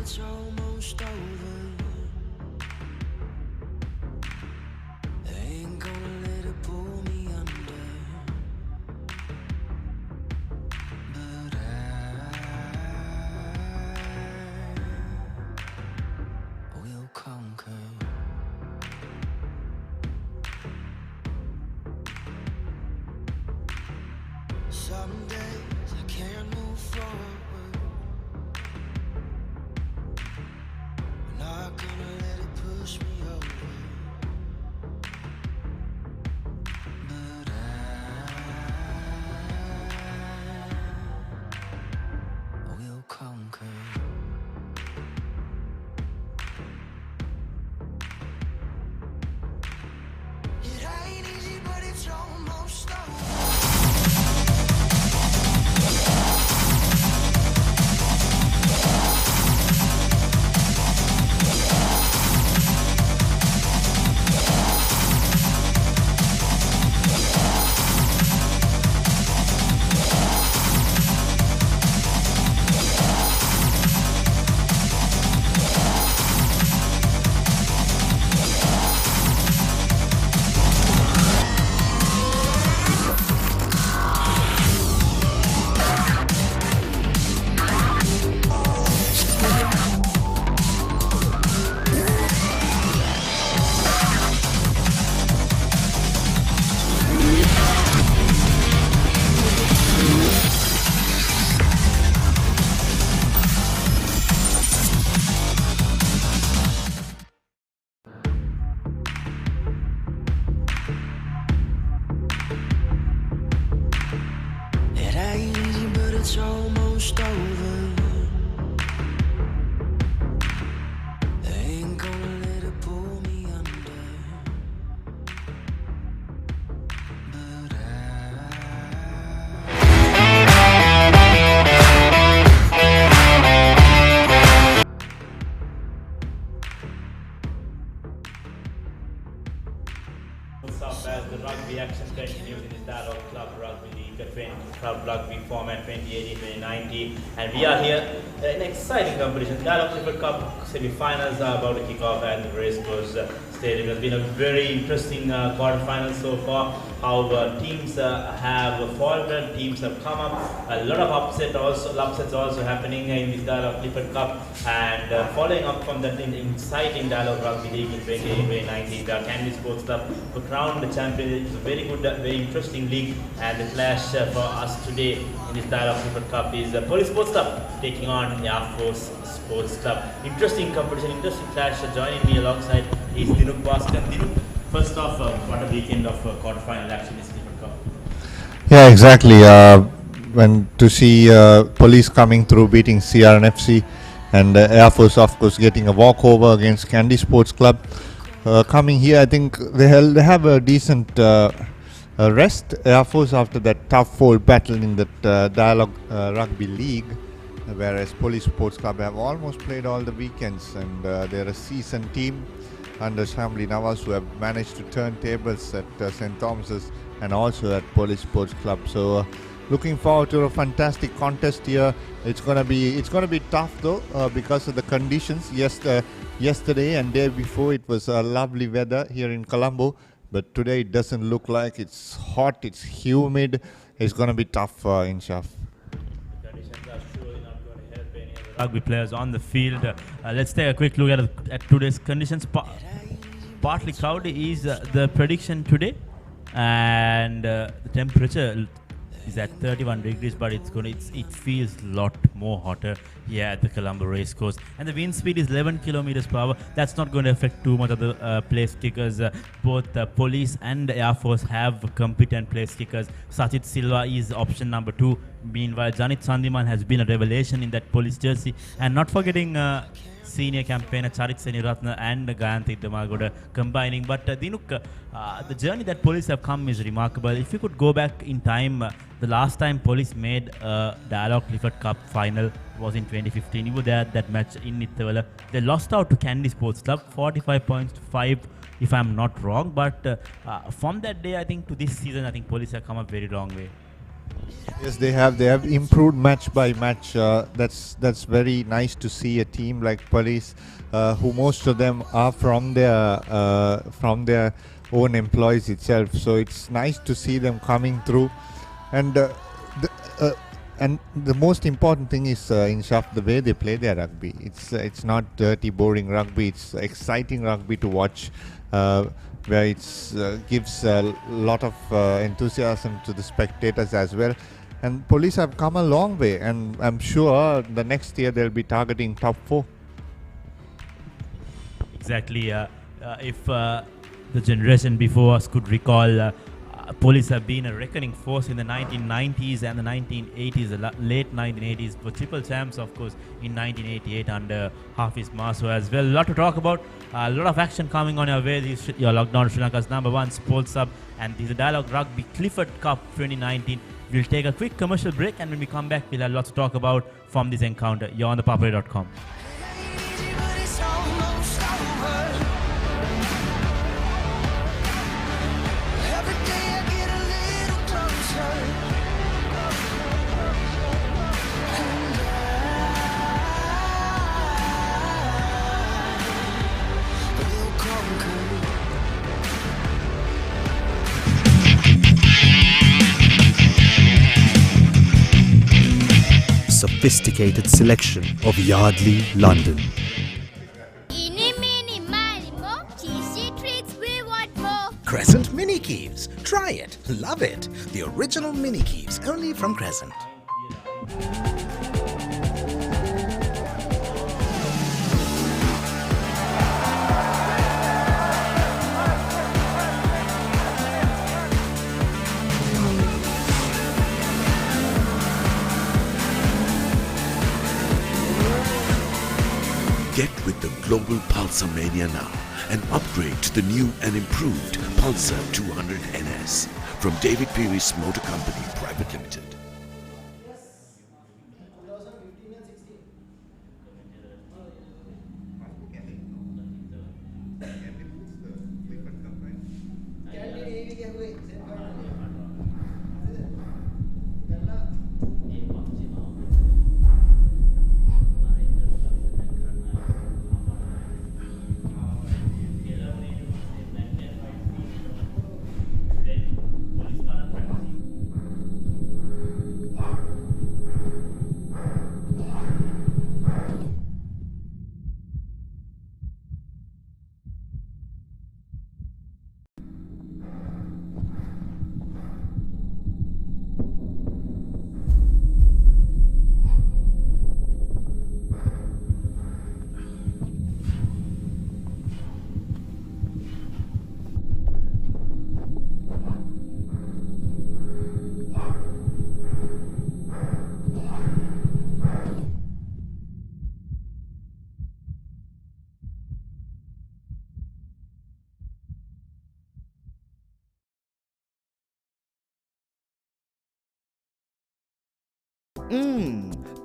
it's almost over. They ain't gonna let it pull me under. But I will conquer. Some days I can't move forward. I'm not gonna let it push me over. But I will conquer. It ain't easy, but it's almost over. It ain't easy, but it's almost over. They ain't gonna let it pull me under. But What's up as the rugby action continues in this Dialog Club Rugby League Club Rugby format 2018-2019, and we are here in an exciting competition. Dialog Clifford Cup semi-finals are about to kick off at the Racecourse Stadium. It's been a very interesting quarter-final so far. How teams have faltered, teams have come up. A lot of upsets also happening in this Dialog Clifford Cup. And following up from that exciting Dialog Rugby League in 2018-2019, the Candy Sports Club were crowned the champion. It's a very good, very interesting league. And the clash for us today in this Dialog Clifford Cup is Police Sports Club taking on Air Force Sports Club. Interesting competition, interesting clash. Joining me alongside is Dialog Basket. Dialog, first off, what a weekend of quarterfinal action is Clifford Cup. Yeah, exactly. When to see Police coming through, beating CRNFC, and Air Force, of course, getting a walkover against Candy Sports Club. Coming here, I think they have a decent rest. Air Force after that tough fold battle in that Dialog Rugby League, whereas Police Sports Club have almost played all the weekends, and they're a seasoned team under Shamli Nawaz, who have managed to turn tables at St. Thomas's and also at Police Sports Club. So looking forward to a fantastic contest here. It's gonna be tough though because of the conditions. Yesterday and day before it was lovely weather here in Colombo, but today it doesn't look like. It's hot, it's humid. It's gonna be tough in Shaf. The conditions are surely not going to help any of the rugby players on the field. Let's take a quick look at today's conditions. Partly cloudy is the prediction today, and the temperature is at 31 degrees, but it feels a lot more hotter here at the Colombo Racecourse. And the wind speed is 11 kilometers per hour. That's not going to affect too much of the place kickers. Both Police and Air Force have competent place kickers. Sachit Silva is option number 2. Meanwhile, Janit Sandiman has been a revelation in that Police jersey. And not forgetting senior campaigner Charit Seniratna and Gayanthi Damagoda combining. But Dinuk, the journey that Police have come is remarkable. If you could go back in time, the last time Police made a Dialog Clifford Cup final was in 2015. You were there at that match in Nithavala. They lost out to Candy Sports Club, 45 points to 5, if I'm not wrong. But from that day, I think, to this season, I think Police have come a very long way. Yes, they have. They have improved match by match. That's very nice to see a team like Police, who most of them are from their own employees itself. So it's nice to see them coming through, and the most important thing is in Shaf the way they play their rugby. It's not dirty, boring rugby. It's exciting rugby to watch. Where it gives a lot of enthusiasm to the spectators as well. And Police have come a long way, and I'm sure the next year they'll be targeting top 4. Exactly. If the generation before us could recall, Police have been a reckoning force in the 1990s and the 1980s, the late 1980s, for triple champs, of course, in 1988 under Hafiz Maso as well. A lot to talk about, a lot of action coming on your way. You're locked on Sri Lanka's #1 sports sub, and this is the Dialog Rugby Clifford Cup 2019. We'll take a quick commercial break, and when we come back, we'll have lots to talk about from this encounter. You're on ThePapare.com. Sophisticated selection of Yardley, London. Eeny, meeny, miny, moe, cheesy treats, we want more. Crescent Mini Keeves. Try it. Love it. The original Mini Keeves, only from Crescent. Get with the global Pulsar mania now and upgrade to the new and improved Pulsar 200 NS from David Peary's Motor Company Private Limited.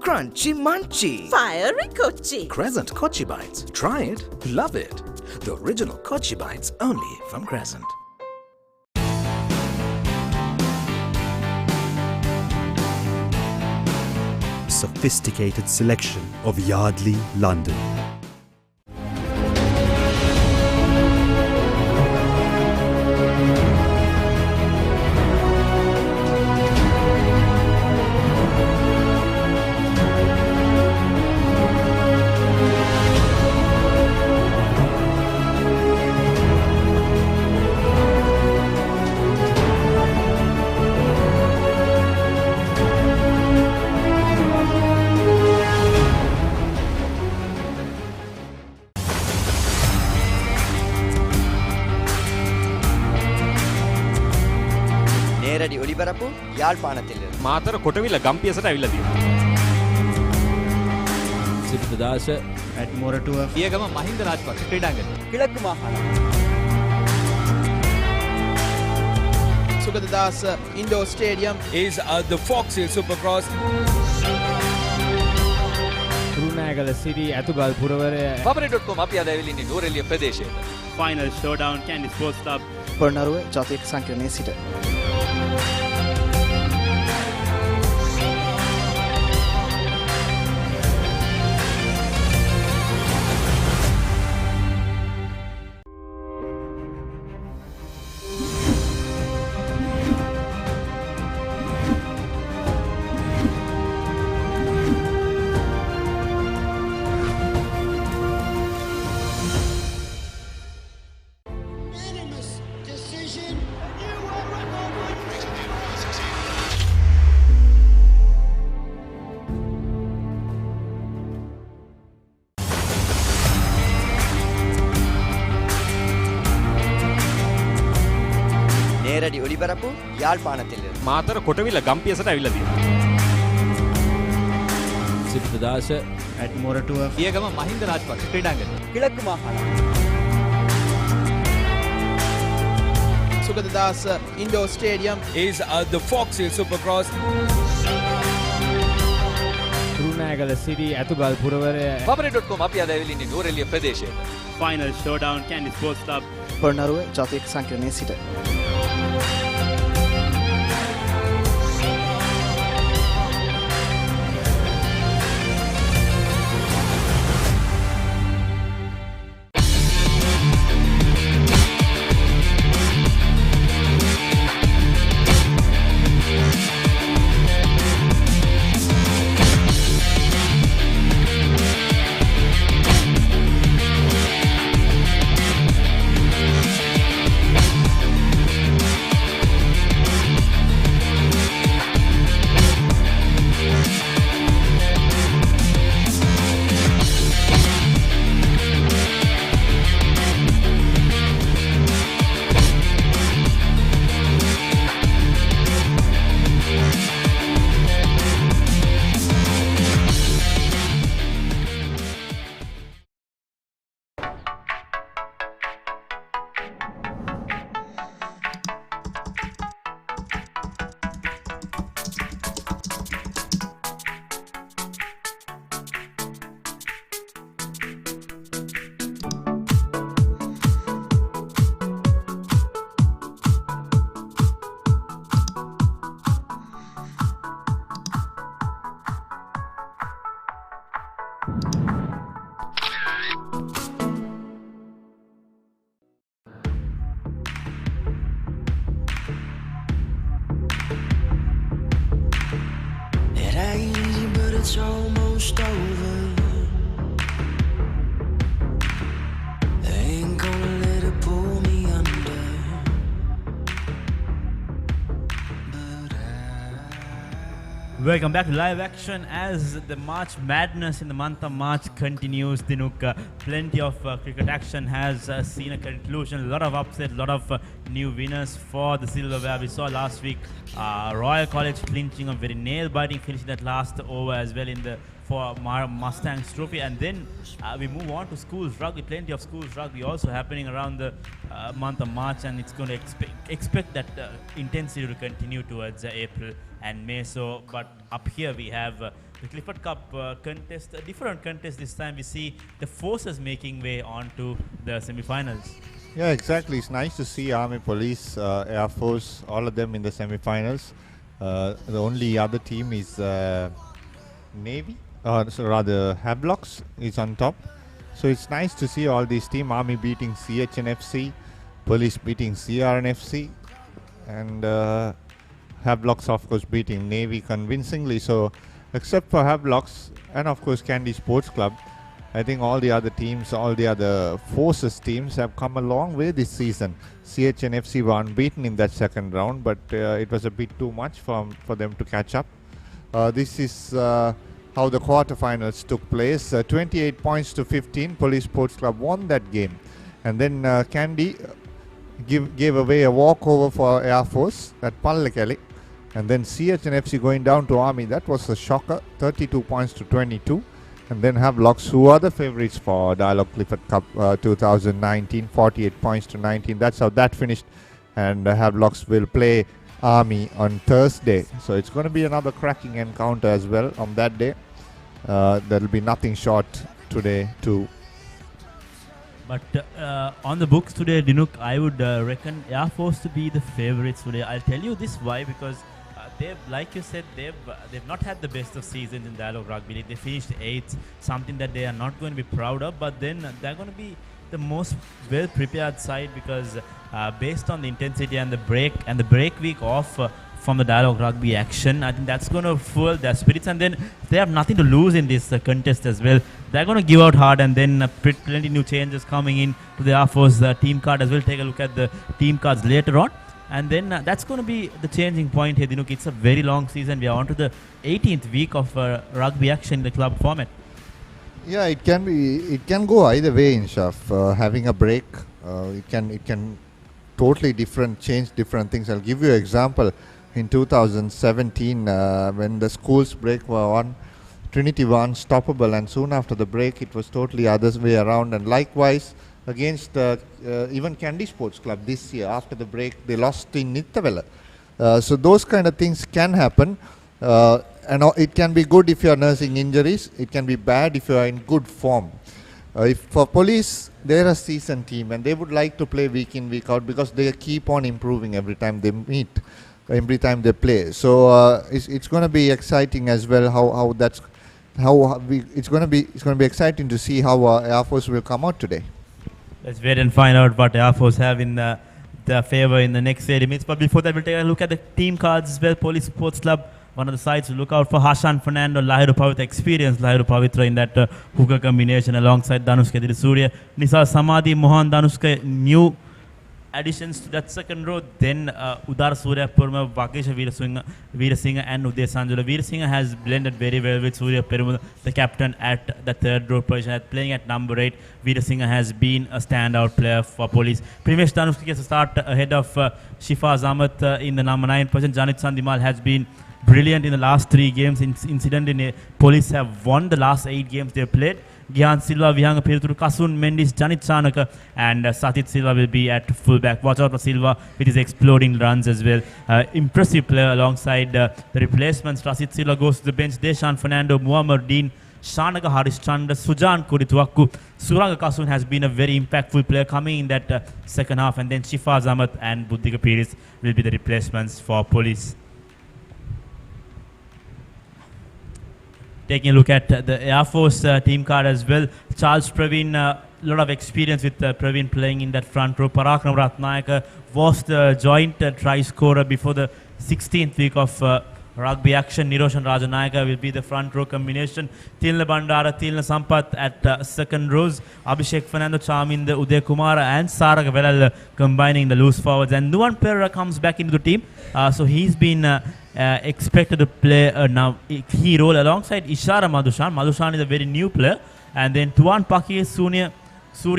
Crunchy munchy. Fiery Kochi. Crescent Kochi Bites. Try it. Love it. The original Kochi Bites, only from Crescent. Sophisticated selection of Yardley, London. நேரடி ஒளிபரப்பு யாழ்ப்பாணத்திலிருந்து මාතර කොටවිල ගම්පියසට ඇවිල්ලා තියෙනවා. සිද්ධාස ඇඩ්මෝරටුව පියගම මහින්ද රාජපක්ෂ ක්‍රීඩාංගණය கிழக்கு மாகாணம் Sugadadasa Indoor Stadium is the Fox Hill Supercross. Kurunegala Siri ඇතුගල් පුරවරය Papare.com අපි අද ඇවිල්ලා ඉන්නේ නෝරෙලිය ප්‍රදේශයේ. Final showdown Candy Sports Club. Polonnaruwa ජාතික සංකීර්ණයේ සිට පිළිබරපු යාල්පානතිලිරුම. මාතර කොටවිල ගම්පියසට ඇවිල්ලා තියෙනවා. සිරිතදාස at Moratuwa පියගම Mahinda Rajapaksa ක්‍රීඩාංගණය. කිලක්කු මාහාල. Sugadadasa Indoor Stadium is the Fox Hill Supercross. රුණෑගල Siri ඇතුගල් පුරවරය Papare.com අපි අද ඇවිල්ලා ඉන්නේ නුවරඑළිය ප්‍රදේශයට. Final showdown Candy Sports Club. පොරණරුව ජාතික සංකීර්ණයේ සිට. It ain't easy, but it's almost over. They ain't gonna let it pull me under. Welcome back to live action as the March Madness in the month of March continues. Dinuk, plenty of cricket action has seen a conclusion. A lot of upsets, a lot of new winners for the silverware. We saw last week Royal College clinching a very nail-biting finish in that last over as well in the for Mustangs Trophy. And then we move on to schools rugby. Plenty of schools rugby also happening around the month of March, and it's going to expect that intensity to continue towards April and May. So, but up here we have the Clifford Cup contest, a different contest this time. We see the forces making way onto the semi-finals. Yeah, exactly. It's nice to see Army, Police, Air Force, all of them in the semi-finals. The only other team is Navy, so rather Hablocks is on top. So it's nice to see all these teams. Army beating CHNFC, Police beating CRNFC, and Hablocks of course beating Navy convincingly. So except for Hablocks and of course Candy Sports Club, I think all the other teams, all the other forces teams have come a long way this season. CHNFC were unbeaten in that second round, but it was a bit too much for them to catch up. This is how the quarterfinals took place. 28 points to 15. Police Sports Club won that game. And then Candy gave away a walkover for Air Force at Pallekeli. And then CHNFC going down to Army. That was a shocker. 32 points to 22. And then Hablocks, who are the favorites for Dialog Clifford Cup 2019, 48 points to 19. That's how that finished. And Hablocks will play Army on Thursday. So it's going to be another cracking encounter as well on that day. There'll be nothing short today too. But on the books today, Dinuk, I would reckon Air Force to be the favorites today. I'll tell you this why, because they've, like you said, they've not had the best of seasons in Dialog Rugby League. They finished 8th, something that they are not going to be proud of. But then they're going to be the most well-prepared side because based on the intensity and the break week off from the Dialog Rugby action, I think that's going to fuel their spirits. And then they have nothing to lose in this contest as well. They're going to give out hard, and then plenty new changes coming in to the Air Force team card as well. Take a look at the team cards later on. And then that's going to be the changing point here, Dinuk. It's a very long season. We are on to the 18th week of rugby action in the club format. Yeah, it can go either way, Inshaf. Having a break, it can totally different, changed different things. I'll give you an example. In 2017, when the schools break were on, Trinity were unstoppable, and soon after the break, it was totally other way around. And likewise, against even Candy Sports Club this year, after the break, they lost in Nittavella. So those kind of things can happen, and it can be good if you are nursing injuries. It can be bad if you are in good form. If for police, they're a seasoned team, and they would like to play week in, week out, because they keep on improving every time they meet, every time they play. So it's going to be exciting as well. It's going to be exciting to see how Air Force will come out today. Let's wait and find out what Air Force have in their favor in the next 30 minutes. But before that, we'll take a look at the team cards as well. Police Sports Club, one of the sides to look out for. Hashan Fernando, Lahiru Pavitra, experienced Lahiru Pavitra in that hooker combination alongside Danushka Dirisurya. Nisa Samadhi, Mohan Danushka, new additions to that second row. Then Udar Surya Purma, Vakesha Veerasinghe and Uday Sanjula. Veerasinghe has blended very well with Surya Peruma, the captain at the third row position, playing at number 8. Veerasinghe has been a standout player for Police. Primesh Danushka gets a start ahead of Shifa Zamat in the number 9 position. Janit Sandimal has been brilliant in the last 3 games. Incidentally, Police have won the last 8 games they played. Gyan Silva, Vihanga Piruturu, Kasun Mendis, Janit Chanaka, and Satit Silva will be at fullback. Watch out for Silva with his exploding runs as well. Impressive player alongside the replacements. Satit Silva goes to the bench. Deshan Fernando, Muammar Dean, Shanaka Harish Chanda, Sujan Kurituaku. Suranga Kasun has been a very impactful player coming in that second half. And then Shifa Zamat and Buddhika Piris will be the replacements for Police. Taking a look at the Air Force team card as well. Charles Praveen, a lot of experience with Praveen playing in that front row. Parakram Ratnayaka was the joint try scorer before the 16th week of rugby action. Niroshan Rajanayaka will be the front row combination. Tilna Bandara, Tilna Sampath at second rows. Abhishek Fernando, Chaminda, Uday Kumara and Saraka Velal combining the loose forwards. And Nuwan Pereira comes back into the team. So he's been expected to play now a key role alongside Ishara Madhushan. Madhushan is a very new player. And then Tuan Paki, Surya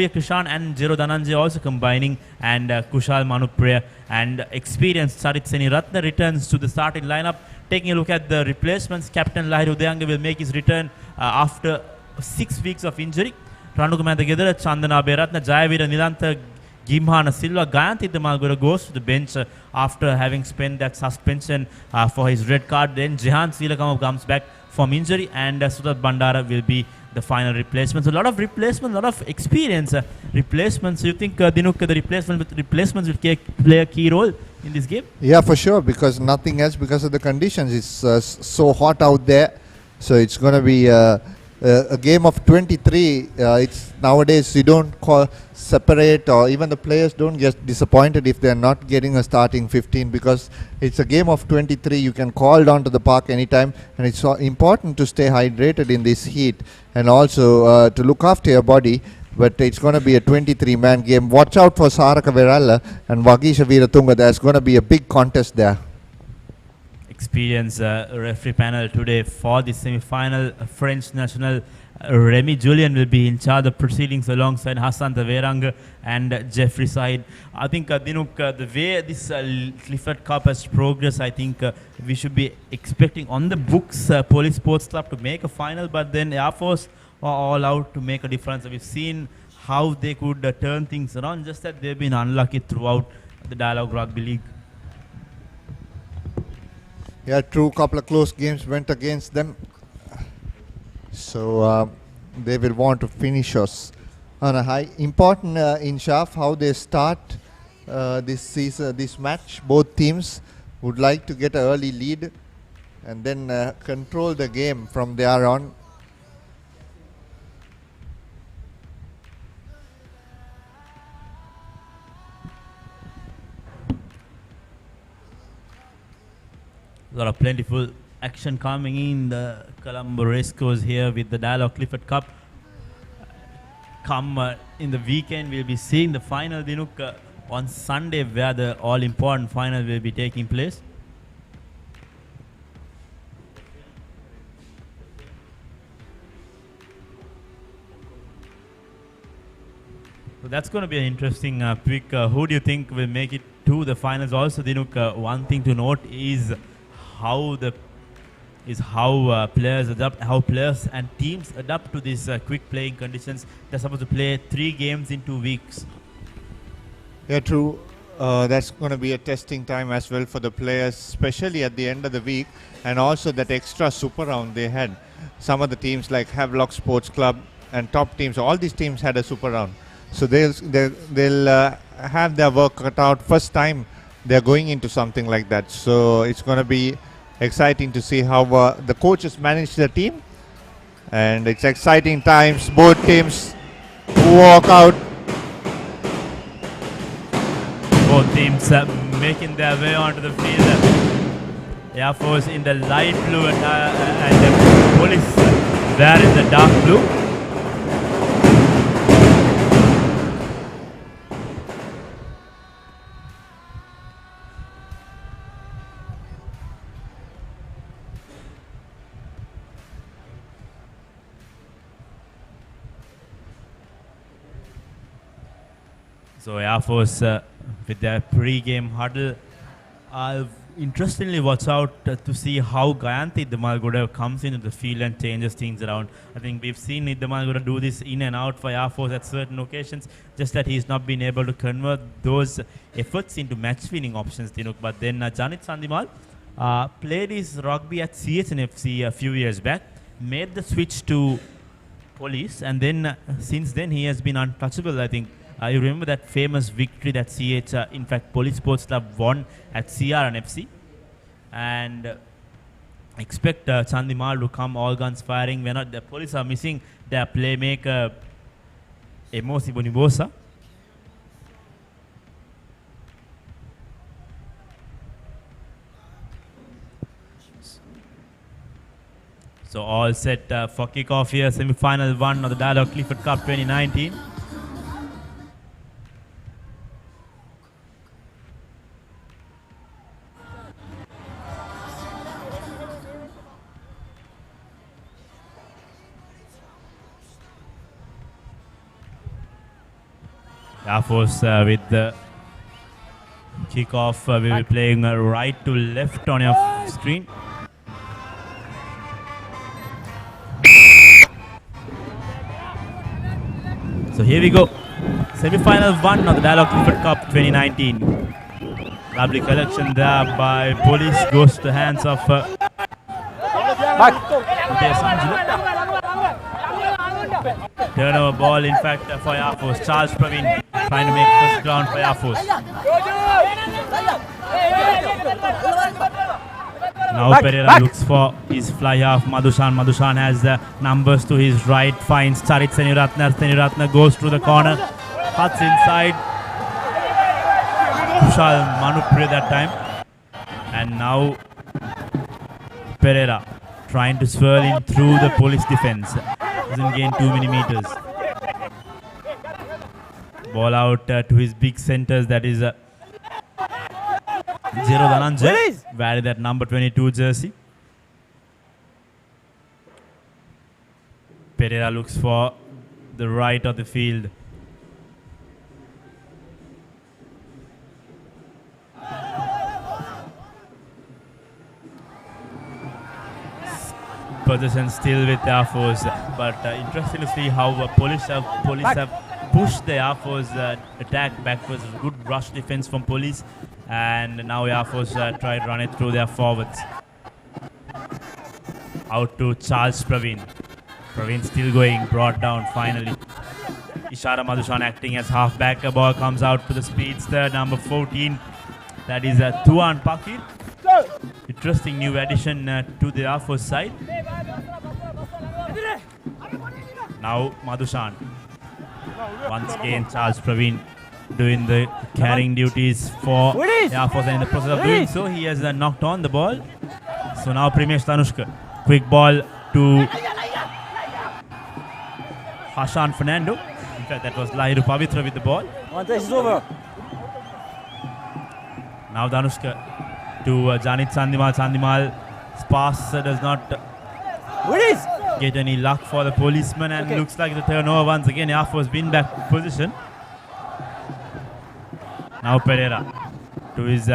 Krishan and Jero Dhananjay also combining, and Kushal Manupriya and experienced Sarit Seni Ratna returns to the starting lineup. Taking a look at the replacements, Captain Lahiru Udayanga will make his return after 6 weeks of injury. Ranukumantha Gedara, Chandana Beratna, Jayavira Nilantha, Gimhana Silva, Gayanthi Malgura goes to the bench after having spent that suspension for his red card. Then Jehan Silakam comes back from injury, and Sudat Bandara will be the final replacement. So a lot of replacements, a lot of experience replacements. You think Dinuk, the replacements will play a key role in this game? Yeah, for sure, because nothing else, because of the conditions. It's so hot out there. So it's going to be a game of 23. It's nowadays you don't separate, or even the players don't get disappointed if they're not getting a starting 15, because it's a game of 23. You can call down to the park anytime, and it's so important to stay hydrated in this heat, and also to look after your body. But it's going to be a 23-man game. Watch out for Saraka Verala and Vagisha Veeratunga. There's going to be a big contest there. Experienced referee panel today for the semi-final. French national Remy Julien will be in charge of proceedings alongside Hassan Taverang and Jeffrey Said. I think Dinuk, the way this Clifford Cup has progressed, I think we should be expecting on the books Police Sports Club to make a final, but then Air Force are all out to make a difference. We've seen how they could turn things around, just that they've been unlucky throughout the Dialog Rugby League. Yeah, true. Couple of close games went against them. So they will want to finish us on a high. Important in Shaf how they start this season, this match. Both teams would like to get an early lead and then control the game from there on. A lot of plentiful action coming in the Colombo Racecourse here with the Dialog Clifford Cup. Come in the weekend, we'll be seeing the final, Dinuk, on Sunday, where the all-important final will be taking place. A So that's going to be an interesting pick. Who do you think will make it to the finals? Also, Dinuk, one thing to note is how players adapt, how players and teams adapt to these quick playing conditions. They're supposed to play 3 games in 2 weeks. Yeah, true. That's going to be a testing time as well for the players, especially at the end of the week, and also that extra super round they had. Some of the teams like Havelock Sports Club and top teams, all these teams had a super round. So they'll have their work cut out. First time they're going into something like that. So it's going to be exciting to see how the coaches manage the team. And it's exciting times. Both teams walk out. Both teams making their way onto the field. Air Force in the light blue and the Police there in the dark blue. So Air Force with their pre-game huddle. Interestingly, watch out to see how Gayanthi Iddamalgoda comes into the field and changes things around. I think we've seen Iddamalgoda do this in and out for Air Force at certain occasions, just that he's not been able to convert those efforts into match-winning options, Dinuk. But then Janit Sandimal played his rugby at CHNFC a few years back, made the switch to Police, and then since then he has been untouchable, I think. You remember that famous victory that in fact, Police Sports Club won at CRNFC. And expect Chandimal to come all guns firing. The Police are missing their playmaker, Emosi Bonibosa. So all set for kickoff here, semi-final 1 of the Dialog Clifford Cup 2019. Air Force with the kickoff, we will be playing right to left on your screen. So here we go, semi-final 1 of the Dialog Clifford Cup 2019. Lovely collection there by Police, goes to the hands of turnover ball, in fact, for Air Force. Charles Praveen trying to make first ground for Air Force. Now Pereira looks for his fly half. Madhushan. Madhushan has the numbers to his right. Finds Charit Seniratna. Seniratna goes through the corner. Cuts inside. Kushal Manupre that time. And now Pereira trying to swirl in through the Police defense. Doesn't gain too many meters. Ball out to his big centers, that is Zero Dhananjay, wearing that number 22 jersey. Pereira looks for the right of the field. Possession still with Air Force, but interesting to see how police have pushed the Air Force attack backwards. Good rush defense from Police, and now Air Force try to run it through their forwards. Out to Charles Praveen. Praveen still going, brought down finally. Ishara Madhushan acting as halfback. A ball comes out to the speedster, number 14. That is Tuan Pakir. Interesting new addition to the Air Force side. Now Madhushan. Once again Charles Praveen doing the carrying duties for Air Force, and in the process of doing so he has knocked on the ball. So now Primesh Tanushka. Quick ball to Hashan Fernando. In fact, that was Lahiru Pavitra with the ball. Now Danushka to Janit Sandimal. Sandimal's pass does not get any luck for the policeman, and looks like the turnover once again. Air Force win back position. Now Pereira to his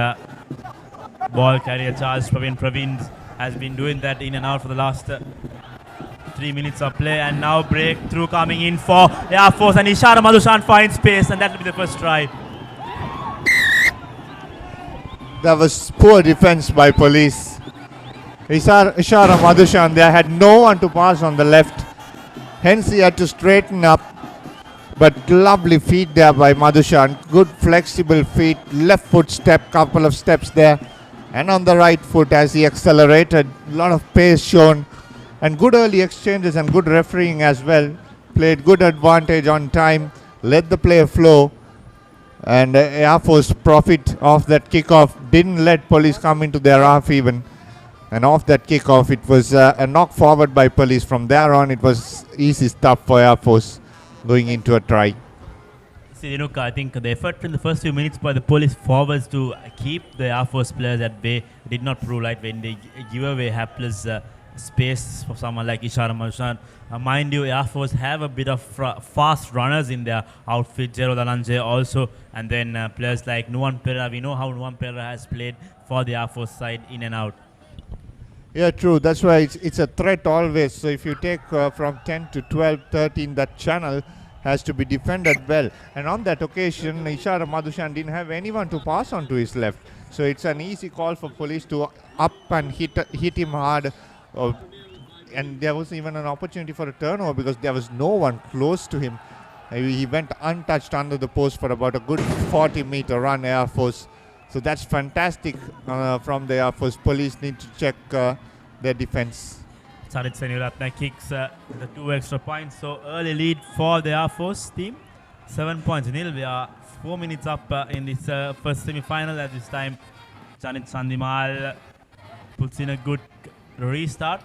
ball carrier Charles Praveen. Praveen has been doing that in and out for the last 3 minutes of play, and now breakthrough coming in for Air Force, and Ishara Madhushan finds space, and that will be the first try. That was poor defense by police. Ishara Madhushan, they had no one to pass on the left. Hence he had to straighten up. But lovely feet there by Madhushan. Good flexible feet. Left foot step, couple of steps there. And on the right foot as he accelerated. A lot of pace shown. And good early exchanges and good refereeing as well. Played good advantage on time. Let the play flow. And Air Force profit of that kickoff. Didn't let police come into their half even. And off that kickoff, it was a knock forward by police. From there on, it was easy stuff for Air Force going into a try. See, I think the effort in the first few minutes by the police forwards to keep the Air Force players at bay did not prove right when they give away hapless space for someone like Ishara Madhushan. Mind you, Air Force have a bit of fast runners in their outfit, Jero Dhananjay also, and then players like Nuwan Pereira. We know how Nuwan Pereira has played for the Air Force side in and out. Yeah, true. That's why it's a threat always. So if you take from 10 to 12, 13, that channel has to be defended well. And on that occasion, Ishara Madhushan didn't have anyone to pass on to his left. So it's an easy call for police to up and hit him hard. And there was even an opportunity for a turnover because there was no one close to him. He went untouched under the post for about a good 40-meter run, Air Force. So that's fantastic from the Air Force. Police need to check their defense. Sarit Seniratna kicks the 2 extra points. So early lead for the Air Force team. 7 points nil. We are 4 minutes up in this first semi-final. At this time, Janit Sandimal puts in a good restart.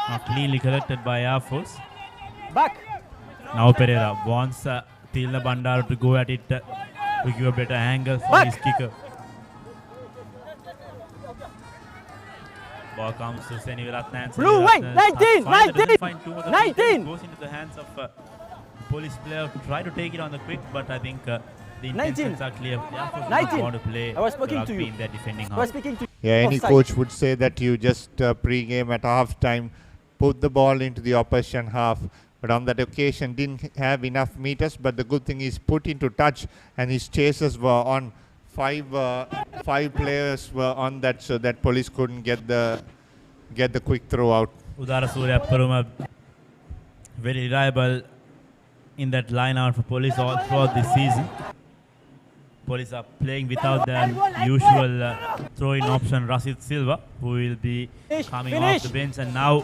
Not cleanly collected by Air Force. Back. Now Pereira wants Tilna Bandaru to go at it to give a better angle for his kicker. Ball comes to Seni Viratna. Blue white, 19, 19. Goes into the hands of police player. Try to take it on the quick, but I think the intentions are clear. The Air Force want to play rugby in their defending half. Yeah, any coach would say that you just pre-game at half-time, put the ball into the opposition half. But on that occasion, didn't have enough meters. But the good thing is put into touch, and his chases were on. Five players were on that, so that police couldn't get the quick throw out. Udara Surya Paruma very reliable in that line out for police all throughout this season. Police are playing without their usual throw-in option, Rasid Silva, who will be coming off the bench. And now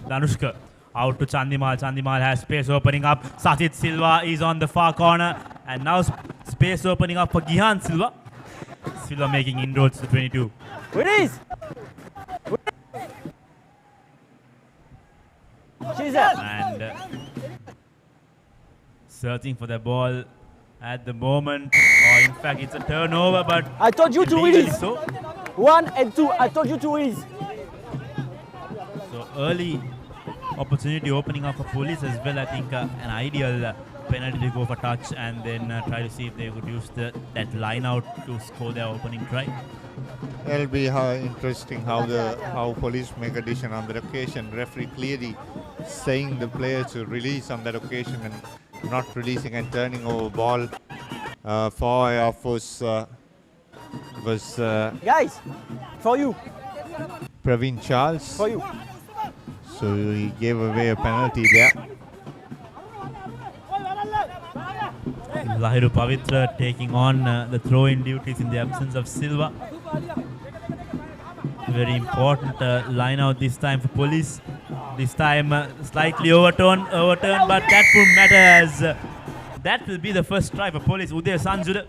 Danushka out to Chandimal. Chandimal has space opening up. Sasit Silva is on the far corner. And now space opening up for Gihan Silva. Silva making inroads to 22. And searching for the ball at the moment. Or in fact, it's a turnover, but I told you to release. So. 1 and 2. I told you to release. So early opportunity opening up for police as well. I think an ideal penalty to go for touch and then try to see if they would use that line out to score their opening try. It'll be interesting how police make a decision on that occasion. Referee clearly saying the players to release on that occasion and not releasing and turning over ball for Air Force was guys, for you. Praveen Charles. For you. So he gave away a penalty there. Lahiru Pavitra taking on the throw-in duties in the absence of Silva. Very important line out this time for police. This time slightly overturned, but that won't matter as that will be the first try for police. Uday Sanjula.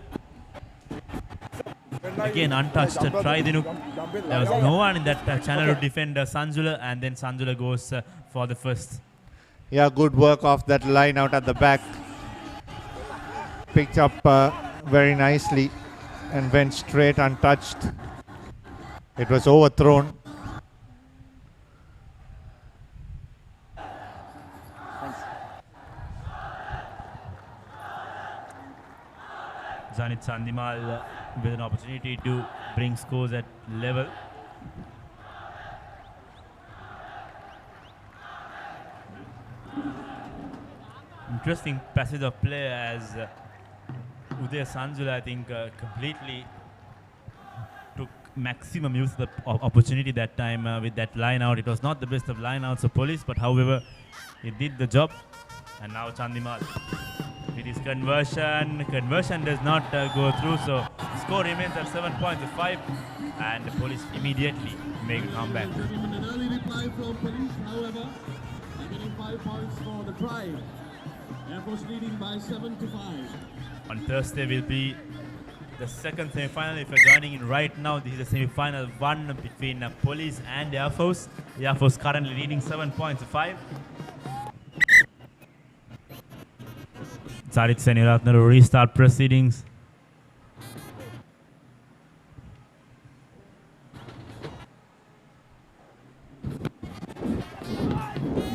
Again untouched try. There was no one in that channel to defend Sanjula, and then Sanjula goes for the first. Yeah, good work off that line out at the back. Picked up very nicely and went straight untouched. It was overthrown. Zanit Janit Chandimal with an opportunity to bring scores at level. Interesting passage of play as Uday Sanjula, I think, completely took maximum use of the opportunity that time with that line out. It was not the best of line outs of Police, but however, he did the job. And now Chandimal with his conversion. Conversion does not go through, so score remains at 7 points to 5, and the Police immediately make a comeback. An early reply from Police, however, getting 5 points for the try. Air Force leading by 7 to 5. On Thursday will be the second semi-final. If you're joining in right now, this is the semi-final one between Police and Air Force. The Air Force currently leading 7 points to 5. Sarit Seniratna to restart proceedings.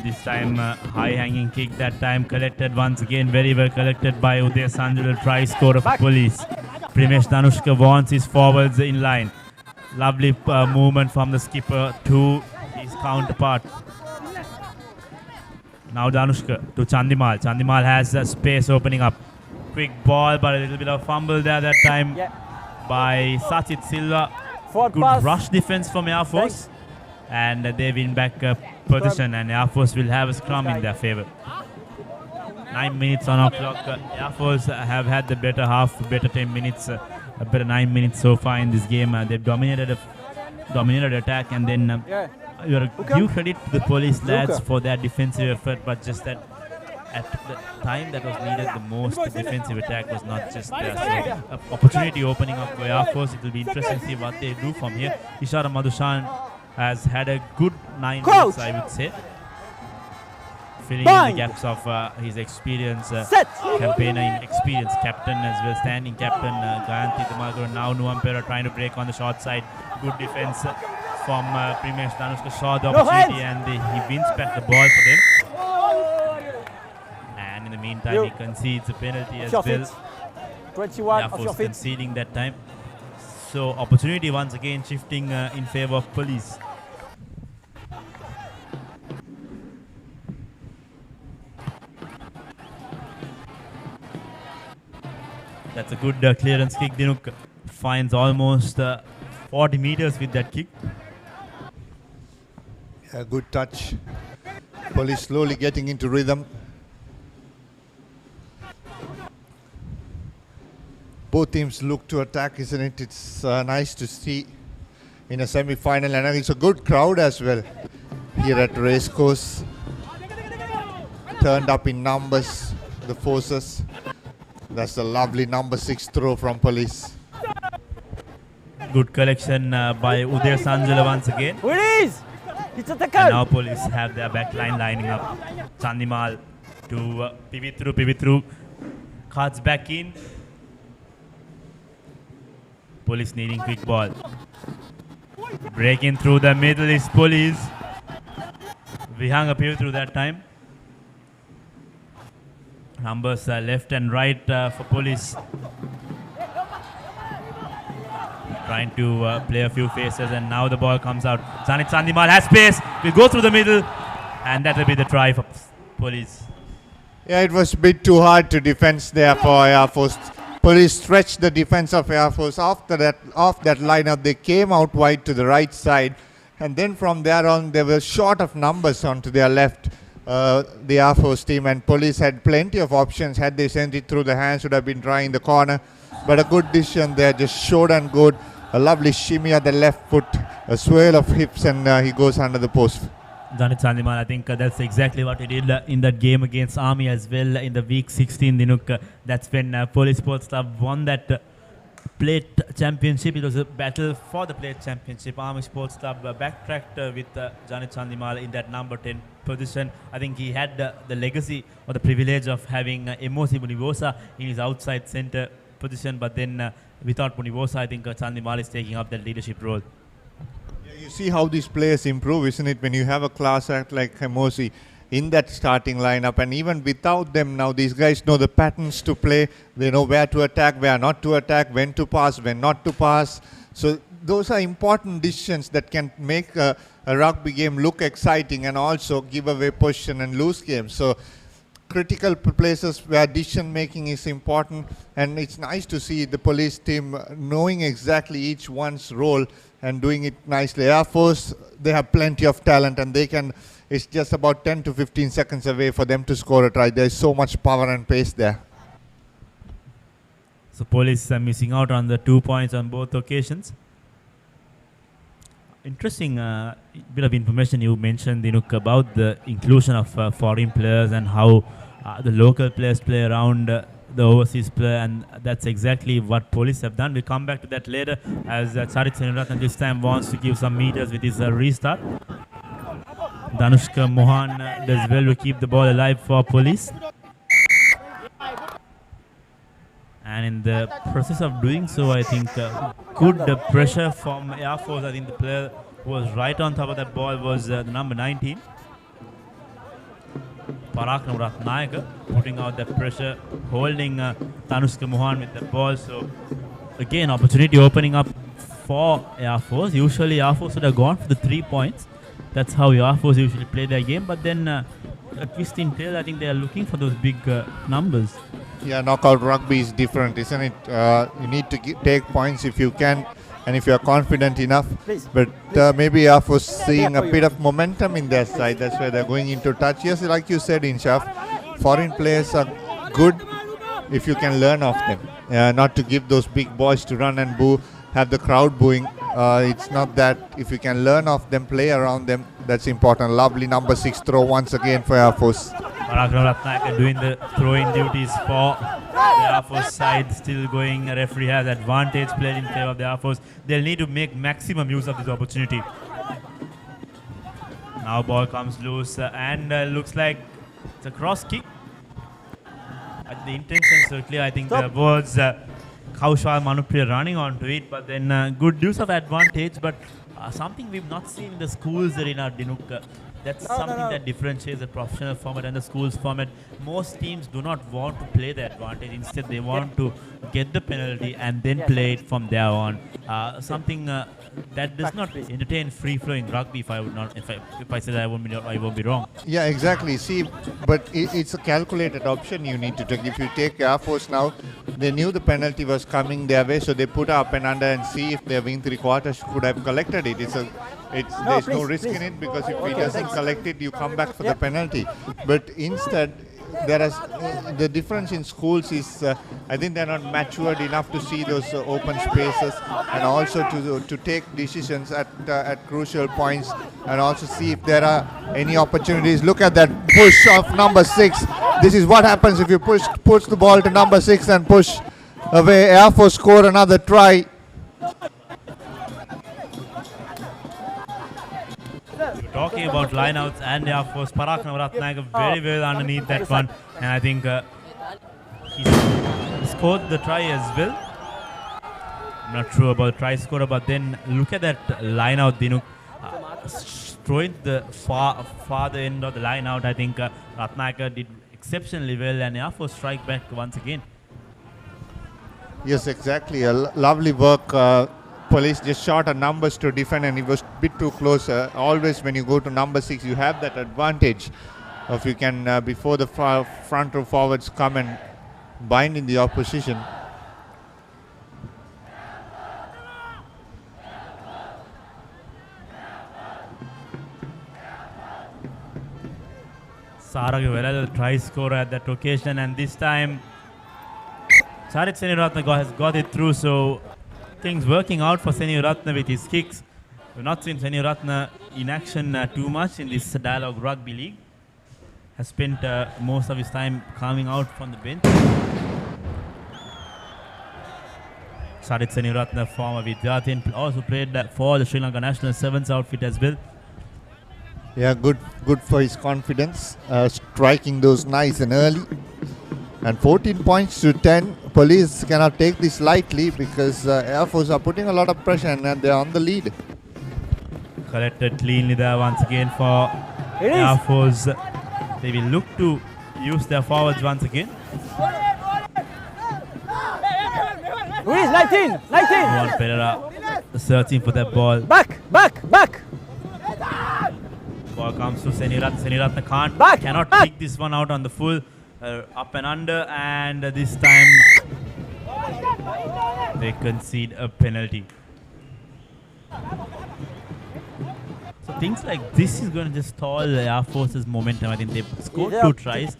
This time high-hanging kick, that time collected once again, very well collected by Uday Sanjula, try score of Police. Primesh Danushka wants his forwards in line. Lovely movement from the skipper to his counterpart. Now Danushka to Chandimal. Chandimal has space opening up. Quick ball, but a little bit of fumble there that time by Sachit Silva. Good rush defense from Air Force. And they win back position, and Air Force will have a scrum in their favour. 9 minutes on our clock. Air Force have had the better half, better 10 minutes, better 9 minutes so far in this game. They've dominated attack, and then you give credit to the Police lads for their defensive effort, but just that at the time that was needed the most, the defensive attack was not just there. So opportunity opening up for Air Force. It will be interesting to see what they do from here. Ishara Madhushan has had a good 9 minutes, I would say, filling in the gaps of his experience, campaigner, experienced captain as well, standing captain Gayanti Tamagro. Now Nuampera trying to break on the short side. Good defense from Primesh Danushka, saw the opportunity and he wins back the ball for them. And in the meantime, he concedes a penalty as well. 21 Air of your Force feet. conceding that time. So opportunity once again shifting in favour of Police. That's a good clearance kick. Dinuk finds almost 40 meters with that kick. A good touch. Police slowly getting into rhythm. Both teams look to attack, isn't it? It's nice to see in a semi-final, and it's a good crowd as well here at Racecourse. Turned up in numbers, the forces. That's a lovely number 6 throw from Police. Good collection by Uday Sanjula once again. It's a tackle. And now Police have their back line lining up. Chandimal to Pivitru. Cards back in. Police needing quick ball. Breaking through the middle is Police. Vihanga Pivitru that time. Numbers left and right for Police. Trying to play a few faces, and now the ball comes out. Janit Chandimal has space. Will go through the middle, and that will be the try for Police. Yeah, it was a bit too hard to defend there for Air Force. Police stretched the defense of Air Force. After that, off that lineup, they came out wide to the right side, and then from there on, they were short of numbers onto their left. The Air Force team, and Police had plenty of options. Had they sent it through the hands, would have been trying the corner, but a good decision there. Just showed and good. A lovely shimmy at the left foot, a swirl of hips, and he goes under the post. Janit Chandimal, I think that's exactly what he did in that game against Army as well in the week 16. Dinuk, that's when Police Sports Club won that plate championship. It was a battle for the plate championship. Army Sports Club backtracked with Janit Chandimal in that number 10 position. I think he had the legacy or the privilege of having Emosi Munivosa in his outside centre position, but then without Munivosa, I think Chandimal is taking up that leadership role. Yeah, you see how these players improve, isn't it? When you have a class act like Emosi in that starting lineup, and even without them now, these guys know the patterns to play. They know where to attack, where not to attack, when to pass, when not to pass. So those are important decisions that can make a rugby game look exciting and also give away position and lose games. So critical places where decision making is important, and it's nice to see the police team knowing exactly each one's role and doing it nicely. Air Force, they have plenty of talent, and they can, it's just about 10 to 15 seconds away for them to score a try. There's so much power and pace there. So police are missing out on the 2 points on both occasions. Interesting bit of information you mentioned, Dinuk, about the inclusion of foreign players and how the local players play around the overseas player, and that's exactly what police have done. We'll come back to that later as Charit Seneratne this time wants to give some meters with his restart. Danushka Mohan does well to keep the ball alive for police. And in the process of doing so, I think good pressure from Air Force. I think the player who was right on top of that ball was the number 19. Parakram Ratnayaka putting out that pressure, holding Tanushka Mohan with the ball. So again, opportunity opening up for Air Force. Usually Air Force would have gone for the 3 points. That's how Air Force usually play their game. But then a twist in tail, I think they are looking for those big numbers. Yeah, knockout rugby is different, isn't it? You need to take points if you can, and if you are confident enough. But maybe Air Force seeing a bit of momentum in their side. That's why they're going into touch. Yes, like you said, Inshaf, foreign players are good if you can learn off them. Not to give those big boys to run and boo, have the crowd booing. It's not that. If you can learn off them, play around them, that's important. Lovely number 6 throw once again for Air Force. Parakram Ratnayaka doing the throwing duties for the Air Force side, still going. A referee has advantage played in favor of the Air Force. They'll need to make maximum use of this opportunity. Now ball comes loose and looks like it's a cross kick. The intentions are clear. I think there was Kaushal Manupriya running onto it, but then good use of advantage, but something we've not seen in the schools arena, Dinuk. That's something that differentiates the professional format and the schools format. Most teams do not want to play the advantage. Instead, they want to get the penalty and then play it from there on. Something that does not entertain free-flowing rugby. If I say that, I won't be wrong. Yeah, exactly. See, but it's a calculated option you need to take. If you take Air Force now, they knew the penalty was coming their way, so they put up and under and see if their wing 3/4 could have collected it. There's no risk in it, because if he doesn't collect it, you come back for the penalty. But instead, there is the difference in schools is I think they're not matured enough to see those open spaces, and also to take decisions at crucial points, and also see if there are any opportunities. Look at that push of number 6. This is what happens if you push the ball to number 6 and push away. Air Force score another try. Talking about lineouts and Air Force, Parakram Ratnayaka very well underneath that one, and I think he scored the try as well. I'm not sure about the try scorer, but then look at that lineout, Dinuk, throwing the farther end of the lineout. I think Ratnayaka did exceptionally well, and Air Force strike back once again. Yes, exactly. Lovely work. Police just shot a numbers to defend, and it was a bit too close. Always when you go to number 6, you have that advantage of you can, before the front row forwards come and bind in the opposition. Saragavela, the try scorer at that occasion, and this time Charit Seneratne has got it through, so things working out for Seneratne with his kicks. We've not seen Seneratne in action too much in this Dialog Rugby League. Has spent most of his time coming out from the bench. Charit Seneratne, former Vidyarthi, also played for the Sri Lanka National Sevens outfit as well. Yeah, good for his confidence, striking those nice and early. And 14 points to 10. Police cannot take this lightly, because Air Force are putting a lot of pressure, and they're on the lead. Collected cleanly there once again for Air Force. They will look to use their forwards once again. Ruiz, 19! 19! Juan Pereira searching for that ball. Back! Ball comes to Seniratne. Seniratne cannot pick this one out on the full. Up and under, and this time they concede a penalty. So things like this is going to just stall Air Force's momentum. I think they've scored 2 tries.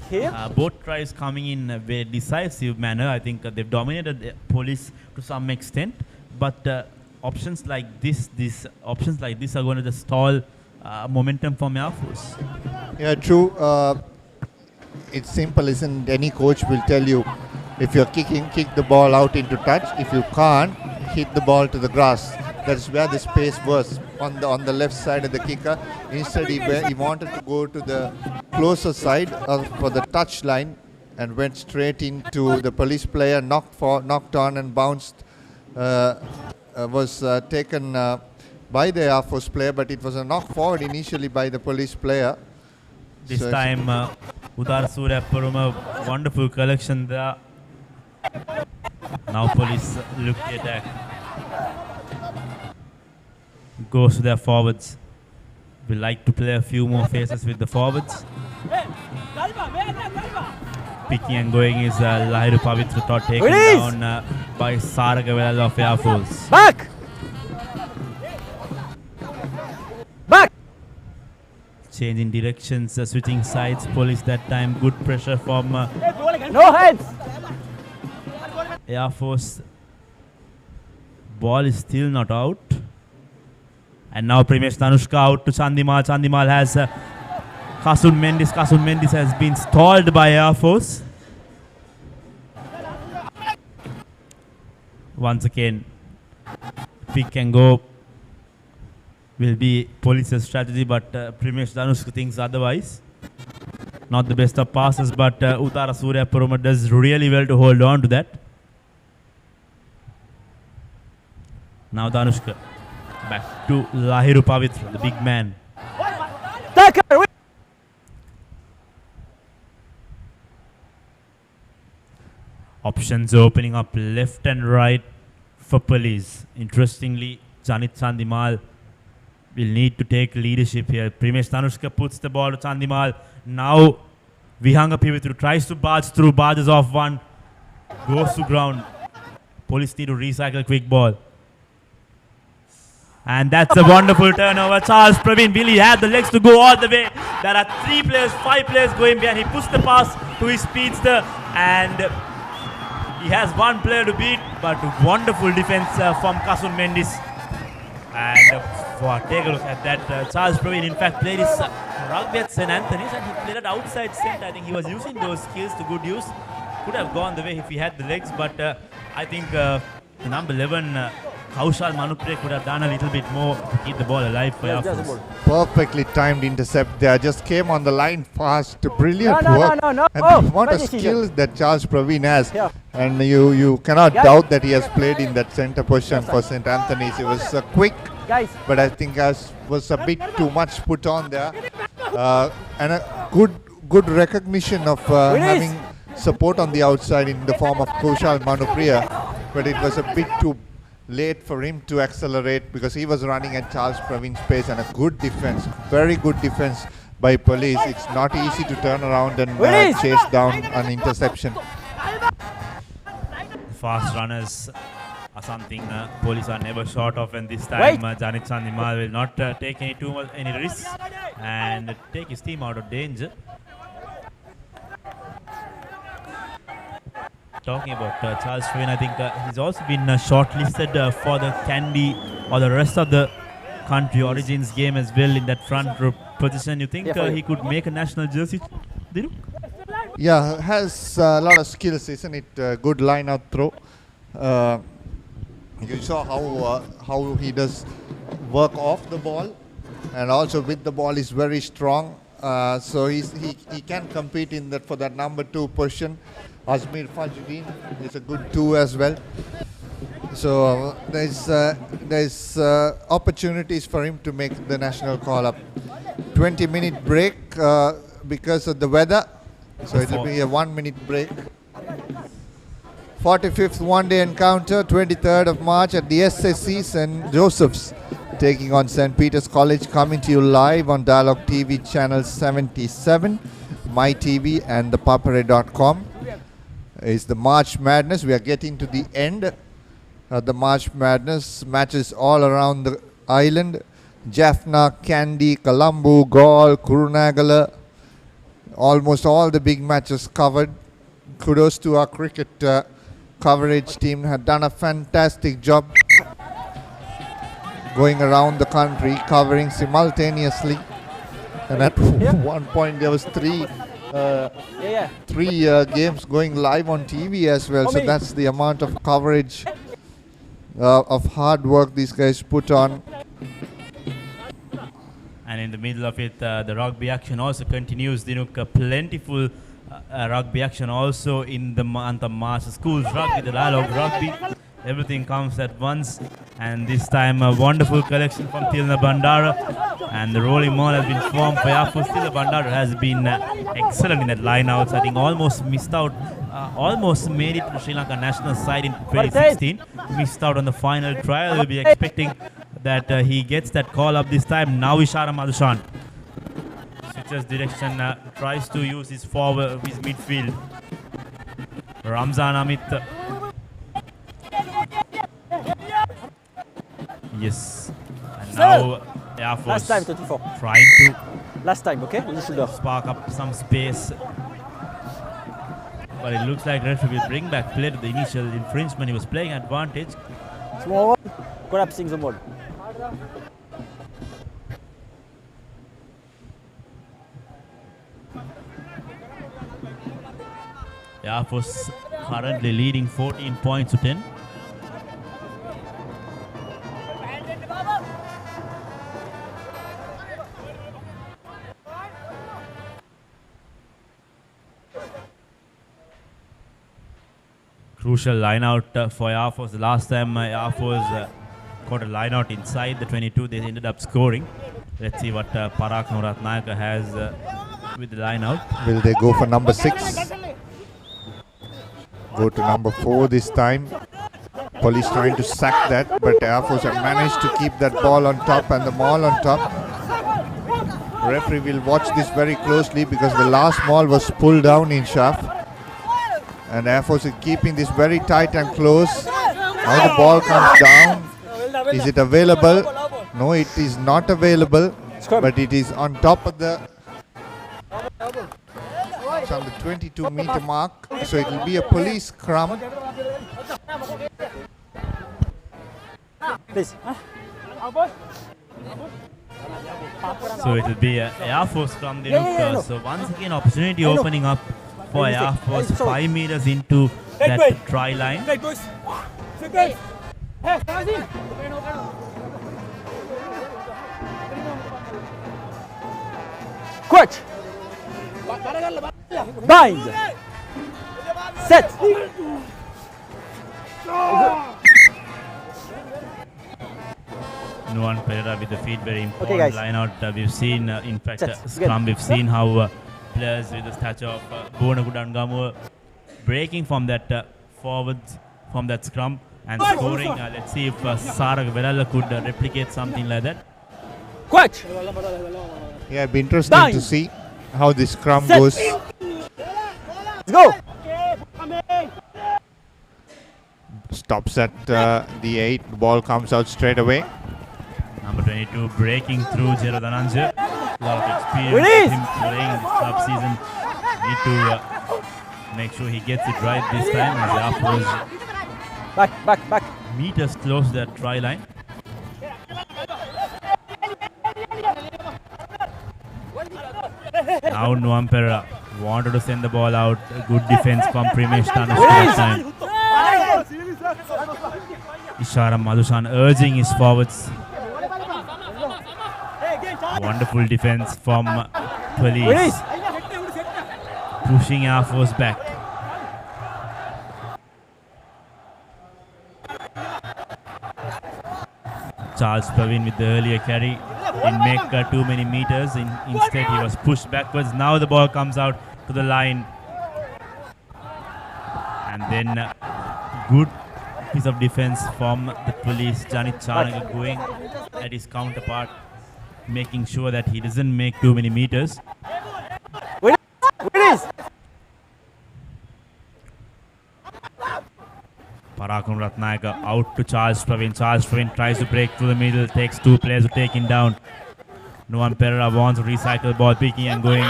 Both tries coming in a very decisive manner. I think they've dominated the police to some extent. But options like this are going to just stall momentum from Air Force. Yeah, true. It's simple, isn't it? Any coach will tell you, if you're kicking, kick the ball out into touch. If you can't, hit the ball to the grass. That's where the space was on the left side of the kicker. Instead, he wanted to go to the closer side for the touch line and went straight into the police player, knocked on and bounced. Was taken by the Air Force player, but it was a knock forward initially by the police player. This time, Udar Suryaparuma, wonderful collection there. Now police look to attack. Goes to their forwards. We like to play a few more phases with the forwards. Picking and going is Lahiru Pavitra taken down by Saragavel of Air Force. Back! Changing directions, switching sides. Police that time. Good pressure from no heads! Air Force. Ball is still not out. And now Primesh Tanushka out to Chandimal. Chandimal has Kasun Mendis. Kasun Mendis has been stalled by Air Force. Once again, pick and go will be police's strategy, but Primesh Tanushka thinks otherwise. Not the best of passes, but Uttara Suryaparuma does really well to hold on to that. Now Danushka. Back to Lahiru Pavitra, the big man. Options opening up left and right for police. Interestingly, Janit Chandimal will need to take leadership here. Primesh Tanushka puts the ball to Chandimal. Now Vihanga Pivitru tries to barge through, barges off one, goes to ground. Police need to recycle quick ball. And that's a wonderful turnover. Charles Praveen really had the legs to go all the way. There are 3 players, 5 players going behind. He puts the pass to his speedster and he has 1 player to beat, but wonderful defense from Kasun Mendis. And take a look at that. Charles Praveen in fact played his rugby at St. Anthony's and he played at outside centre. I think he was using those skills to good use. Could have gone the way if he had the legs, but I think number 11 Kaushal Manupriya could have done a little bit more to keep the ball alive for Air Force. Perfectly timed intercept there. Just came on the line fast. Brilliant work. No. And what a skill that Charles Praveen has. Yeah. And you cannot doubt that he has played in that centre position for St. Anthony's. It was quick, but I think was a bit too much put on there. And a good recognition of having support on the outside in the form of Kaushal Manupriya. But it was a bit too late for him to accelerate because he was running at Charles Praveen's pace, and a good defense, very good defense by police. It's not easy to turn around and chase down an interception. Fast runners are something police are never short of, and this time Janit Chandimal will not take any risks and take his team out of danger. Talking about Charles Praveen, I think he's also been shortlisted for the Kandy or the rest of the country origins game as well in that front row position. You think he could make a national jersey, Diru? Yeah, has a lot of skills, isn't it? Good line-out throw. You saw how he does work off the ball, and also with the ball is very strong. So he can compete in that for that number 2 position. Azmir Fajuddin is a good 2 as well. So there's opportunities for him to make the national call-up. 20-minute break. because of the weather. So it will be a 1 minute break. 45th one-day encounter, 23rd of March at the SSC St. Joseph's, taking on St. Peter's College, coming to you live on Dialog TV channel 77, MyTV and ThePapare.com. Is the March Madness. We are getting to the end of the March Madness. Matches all around the island. Jaffna, Kandy, Colombo, Gaul, Kurunagala. Almost all the big matches covered. Kudos to our cricket coverage team. Had done a fantastic job going around the country, covering simultaneously. And at one point there was three games going live on TV as well. So that's the amount of coverage of hard work these guys put on. And in the middle of it, the rugby action also continues. Plentiful rugby action also in the month of March. Schools rugby, the Dialog Rugby, everything comes at once. And this time a wonderful collection from Tilna Bandara. And the rolling ball has been formed for Yafu. Tilna Bandara has been excellent in that line outs. I think almost missed out, almost made it to the Sri Lanka national side in 2016. Missed out on the final trial. We'll be expecting that he gets that call up this time. Now Ishara Madhushan switches direction, tries to use his forward, his midfield. Ramzan Amit. Yes. And now Air Force Last time, 24. trying to Last time, okay? spark up some space. But it looks like referee will bring back play to the initial infringement. He was playing advantage. Small, collapsing the ball. Air Force currently leading 14 points to 10. Crucial line out for Air Force. The last time Air Force got a line out inside the 22, they ended up scoring. Let's see what Parak Noratnayaka has with the line out. Will they go for number 6? Go to number 4 this time. Police trying to sack that, but Air Force have managed to keep that ball on top and the ball on top. Referee will watch this very closely because the last ball was pulled down in shaft. And Air Force is keeping this very tight and close. Now the ball comes down. Is it available? No, it is not available. But it is on top of the... It's on the 22-meter mark. So it will be a police scrum. Please. So it will be Air Force from the So once again, opportunity opening up for Air Force 5 meters into that try line. Coach. Bind. Set. Nuan Pereira with the feet, very important guys. line out. We've seen, in fact, Set. scrum. We've seen how players with the stature of Bona Gudangamu breaking from that forwards from that scrum and scoring. Let's see if Sarak Verala could replicate something like that. Coach. Yeah, it'd be interesting to see how this scrum goes. Let's go. Stops at the 8. The ball comes out straight away. Number 22 breaking through Jero Dhananjay. A lot of experience Release! with him playing this club season. Need to make sure he gets it right this time. As Air Force Back. meters close to that try line. Now Nuam Pereira wanted to send the ball out. Good defense from Primesh Tanush that time. Ishara Madhushan urging his forwards. Wonderful defense from police. Pushing Air Force back. Charles Praveen with the earlier carry. didn't make too many meters. Instead, he was pushed backwards. Now the ball comes out to the line. And then good piece of defense from the police. Janit Chanaga going at his counterpart, making sure that he doesn't make too many meters. Parakun Ratnayaka out to Charles Praveen. Charles Praveen tries to break through the middle, takes two players to take him down. Nuwan Pereira wants to recycle the ball, picking and going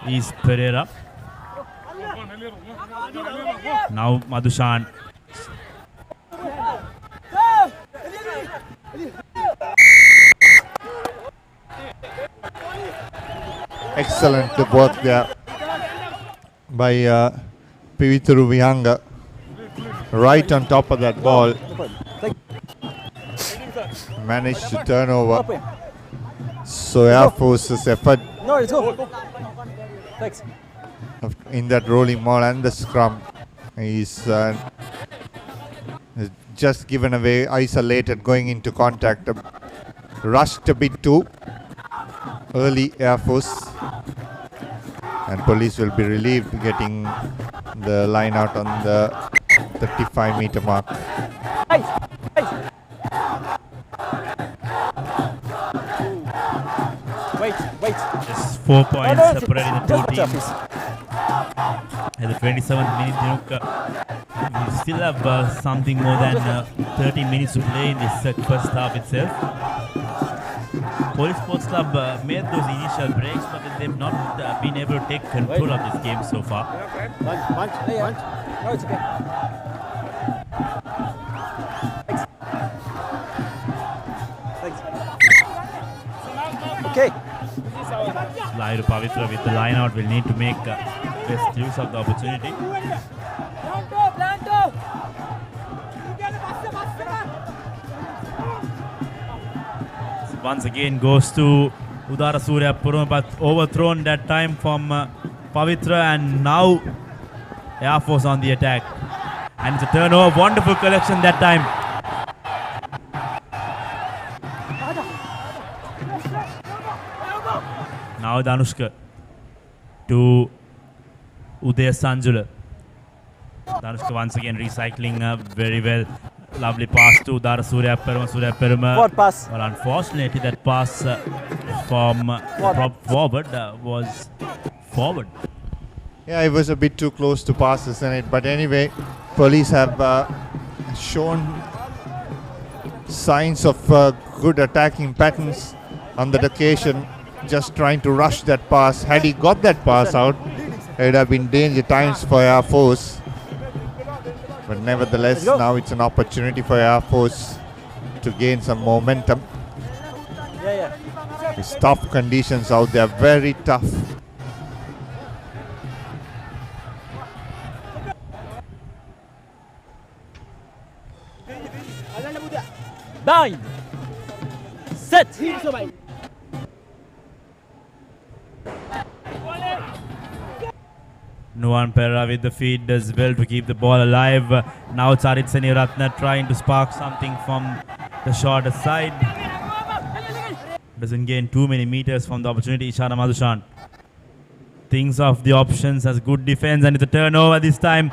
is Pereira. Now Madhushan. Excellent work there by Pivituru Vihanga. Right on top of that ball. Managed to turn over. So Air Force's effort in that rolling ball and the scrum is just given away, isolated, going into contact. Rushed a bit too early, Air Force. And police will be relieved getting the line out on the 35-meter mark. Wait. Just 4 points separating the two teams. At the 27th minute, we still have something more than 30 minutes to play in this first half itself. Police Sports Club made those initial breaks, but they've not been able to take control of this game so far. Punch. No, it's okay. Thanks. Okay. Lairu Pavitra with the line out will need to make best use of the opportunity. Once again goes to Udara Surya Purama, but overthrown that time from Pavitra, and now Air Force on the attack. And it's a turnover, wonderful collection that time. Now Danushka to Udaya Sanjula. Danushka once again recycling very well. Lovely pass to Udara Surya Peruma. Forward pass. Well, unfortunately, that pass from prop forward was forward. Yeah, it was a bit too close to pass, isn't it? But anyway, police have shown signs of good attacking patterns on that occasion. Just trying to rush that pass. Had he got that pass out, it would have been danger times for Air Force. But nevertheless, now it's an opportunity for Air Force to gain some momentum. It's tough conditions out there, very tough. Nine. Set. Nuwan Pereira with the feed does well to keep the ball alive. Now Charit Seniratna trying to spark something from the shorter side. Doesn't gain too many meters from the opportunity. Ishana Madhushan thinks of the options as good defense, and it's a turnover this time.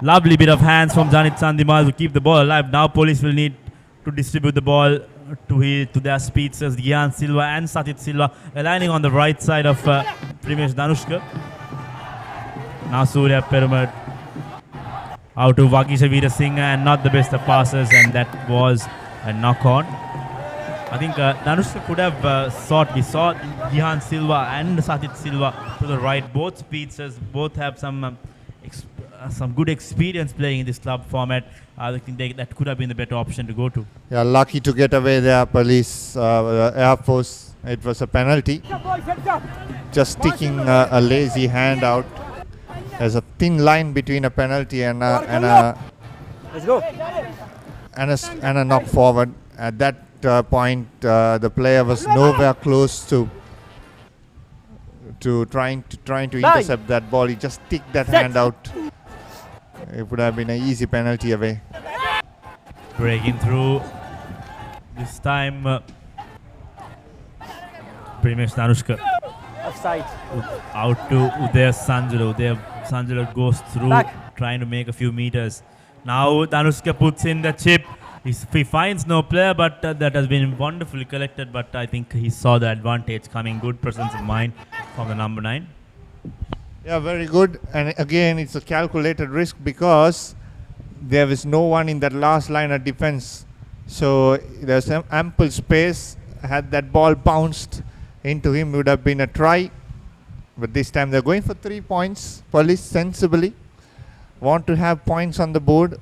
Lovely bit of hands from Janit Sandimal to keep the ball alive. Now police will need to distribute the ball to their speedsters, Gyan Silva and Satit Silva, aligning on the right side of Primesh Danushka. Now Surya Perumal out to Vagisha Veera Singh, and not the best of passes, and that was a knock on. I think Danushka could have we saw Gyan Silva and Satit Silva to the right. Both speedsters, both have some good experience playing in this club format. I think that could have been the better option to go to. Yeah, lucky to get away there, police. Air Force, it was a penalty. Just sticking a lazy hand out. There's a thin line between a penalty and a knock forward. At that point, the player was nowhere close to trying to intercept that ball. He just stick that hand out. It would have been an easy penalty away. Breaking through this time. Primesh Danushka Offside. out to Udaya Sanjula. Udaya Sanjula goes through, Back. trying to make a few meters. Now Danushka puts in the chip. He finds no player, but that has been wonderfully collected. But I think he saw the advantage coming. Good presence of mind from the number 9. Yeah, very good. And again, it's a calculated risk because there was no one in that last line of defense. So there's ample space. Had that ball bounced into him, would have been a try. But this time they're going for 3 points. Police sensibly want to have points on the board.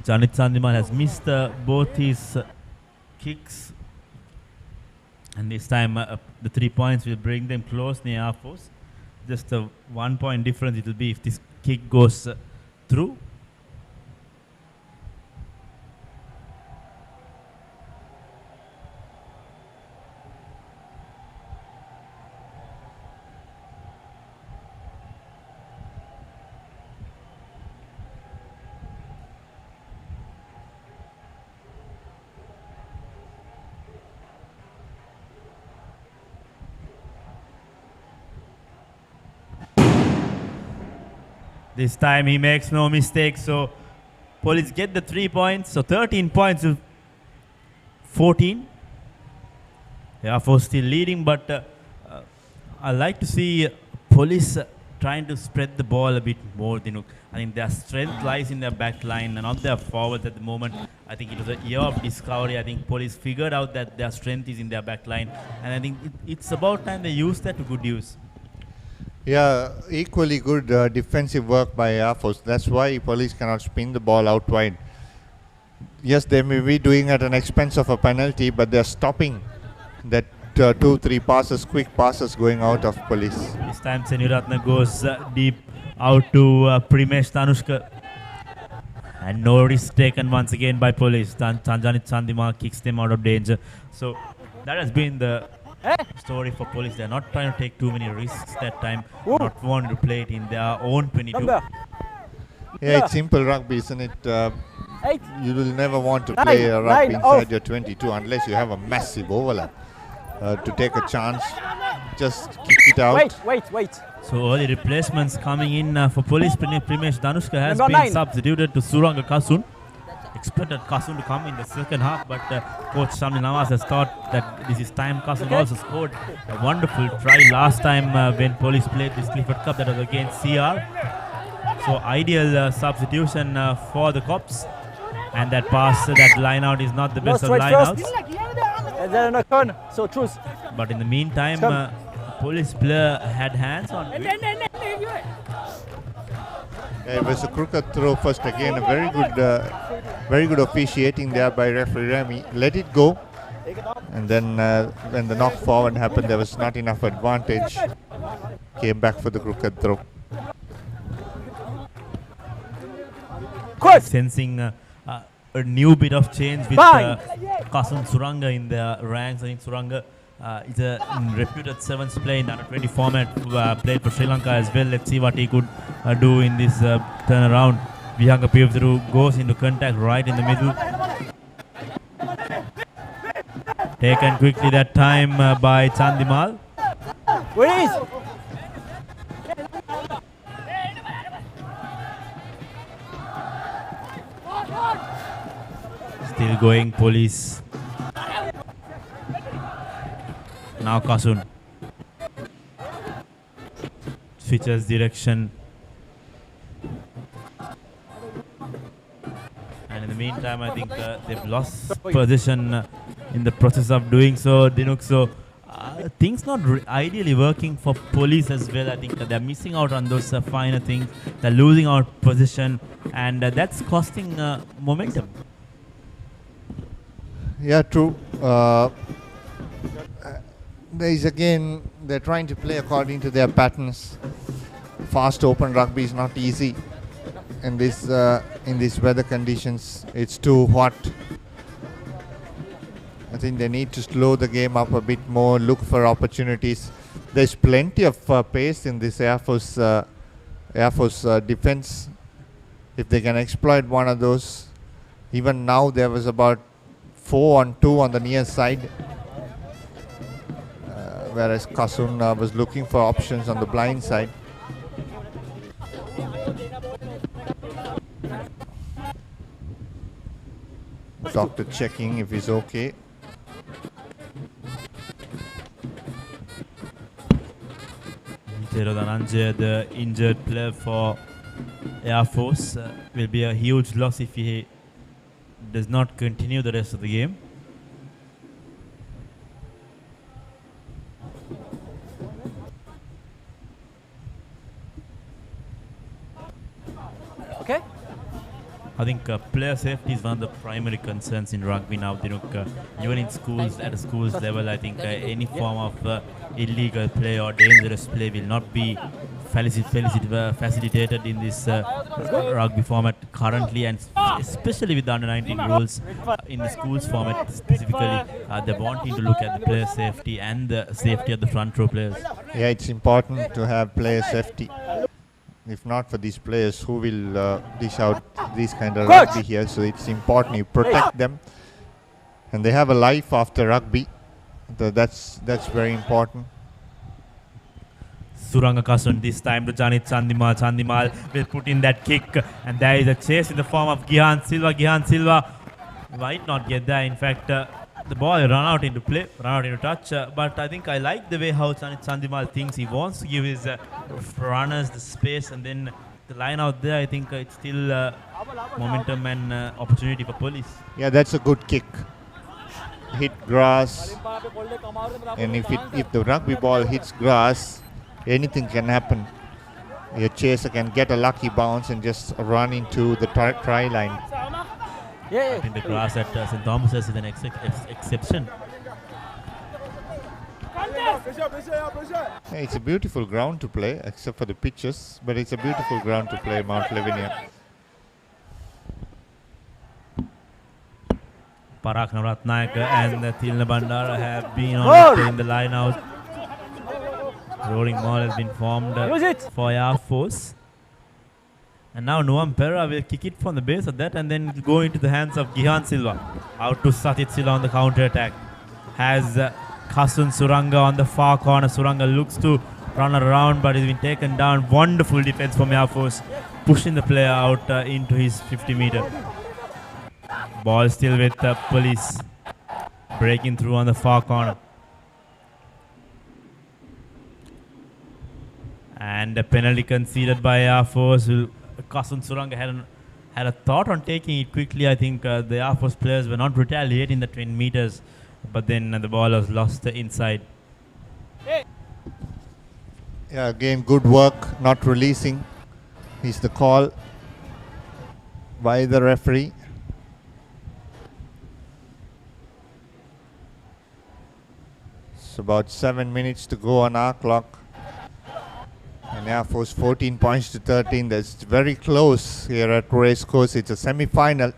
Janit Sandimal has missed both his kicks. And this time the 3 points will bring them close near Air Force. Just a 1 point difference it will be if this kick goes through. This time he makes no mistake, so Police get the 3 points, so 13 points to 14. Air Force still leading, but I like to see Police trying to spread the ball a bit more. I think their strength lies in their back line and not their forwards at the moment. I think it was a year of discovery. I think Police figured out that their strength is in their back line, and I think it's about time they use that to good use. Yeah, equally good defensive work by Air Force. That's why Police cannot spin the ball out wide. Yes, they may be doing at an expense of a penalty, but they're stopping that 2-3 passes, quick passes going out of Police. This time Seniratna goes deep out to Primesh Danushka. And no risk taken once again by Police. Janit Sandima kicks them out of danger. So that has been the story for Police. They're not trying to take too many risks that time. Not wanting to play it in their own 22. Yeah, it's simple rugby, isn't it? You will never want to play a rugby inside your 22 unless you have a massive overlap. To take a chance, just kick it out. Wait. So early replacements coming in for Police. Primesh Danushka has been substituted to Suranga Kasun. Expected Kasun to come in the second half, but coach Shamli Nawaz has thought that this is time. Kasun also scored a wonderful try last time when Police played this Clifford Cup, that was against CR. So ideal substitution for the Cops. And that pass, that line out is not the best of line outs. So choose. But in the meantime, Police player had hands on it. It was a crooked throw first again. A very good officiating there by referee Remy. Let it go. And then when the knock forward happened, there was not enough advantage. Came back for the crooked throw. Sensing a new bit of change with Kasun Suranga in the ranks. I think Suranga is a reputed 7th player in the under-20 format, played for Sri Lanka as well. Let's see what he could do in this turnaround. Vihanga Pivthuru goes into contact right in the middle. Taken quickly that time by Chandimal. Where is? Still going Police. Now Kasun switches direction. And in the meantime, I think they've lost position in the process of doing so. Dinuk, so things not ideally working for Police as well. I think they're missing out on those finer things. They're losing out position, and that's costing momentum. Yeah, true. They're trying to play according to their patterns. Fast open rugby is not easy in these weather conditions. It's too hot. I think they need to slow the game up a bit more, look for opportunities. There's plenty of pace in this Air Force defense. If they can exploit one of those, Even now there was about 4-on-2 on the near side. Whereas Kasun was looking for options on the blind side. Doctor checking if he's okay. Dhananjay, the injured player for Air Force, will be a huge loss if he does not continue the rest of the game. Okay. I think player safety is one of the primary concerns in rugby now. Even in schools, at a schools level, I think any form of illegal play or dangerous play will not be facilitated in this rugby format currently, and especially with the under-19 rules in the schools format specifically, they're wanting to look at the player safety and the safety of the front row players. Yeah, it's important to have player safety. If not for these players, who will dish out these kind of rugby here? So it's important you protect them, and they have a life after rugby. That's very important. Suranga Kasun this time to Janit Chandimal. Chandimal will put in that kick, and there is a chase in the form of Gihan Silva. Gihan Silva might not get there. In fact, the ball run out into play, run out into touch. But I think I like the way how Janit Chandimal thinks. He wants to give his runners the space, and then the line out there. I think it's still momentum and opportunity for police. Yeah, that's a good kick. Hit grass, and if the rugby ball hits grass, anything can happen. Your chaser can get a lucky bounce and just run into the try line. I think the grass at St. Thomas's is an exception. Yeah, it's a beautiful ground to play, except for the pitches, but it's a beautiful ground to play Mount Lavinia. Parak Navratnayaka and Tilna Bandara have been on the line out. Rolling ball has been formed for Air Force. And now Noam Pera will kick it from the base of that and then go into the hands of Gihan Silva. Out to Satit Silva on the counter attack. Has Kasun Suranga on the far corner. Suranga looks to run around, but he's been taken down. Wonderful defense from Air Force, pushing the player out into his 50-meter. Ball still with police. Breaking through on the far corner. And a penalty conceded by Air Force. Kasun Suranga had a thought on taking it quickly. I think the Air Force players were not retaliating the 20 meters, but then the ball was lost inside. Yeah, again, good work, not releasing. Is the call by the referee. It's about 7 minutes to go on our clock. And Air Force 14 points to 13. That's very close here at Racecourse. It's a semi-final.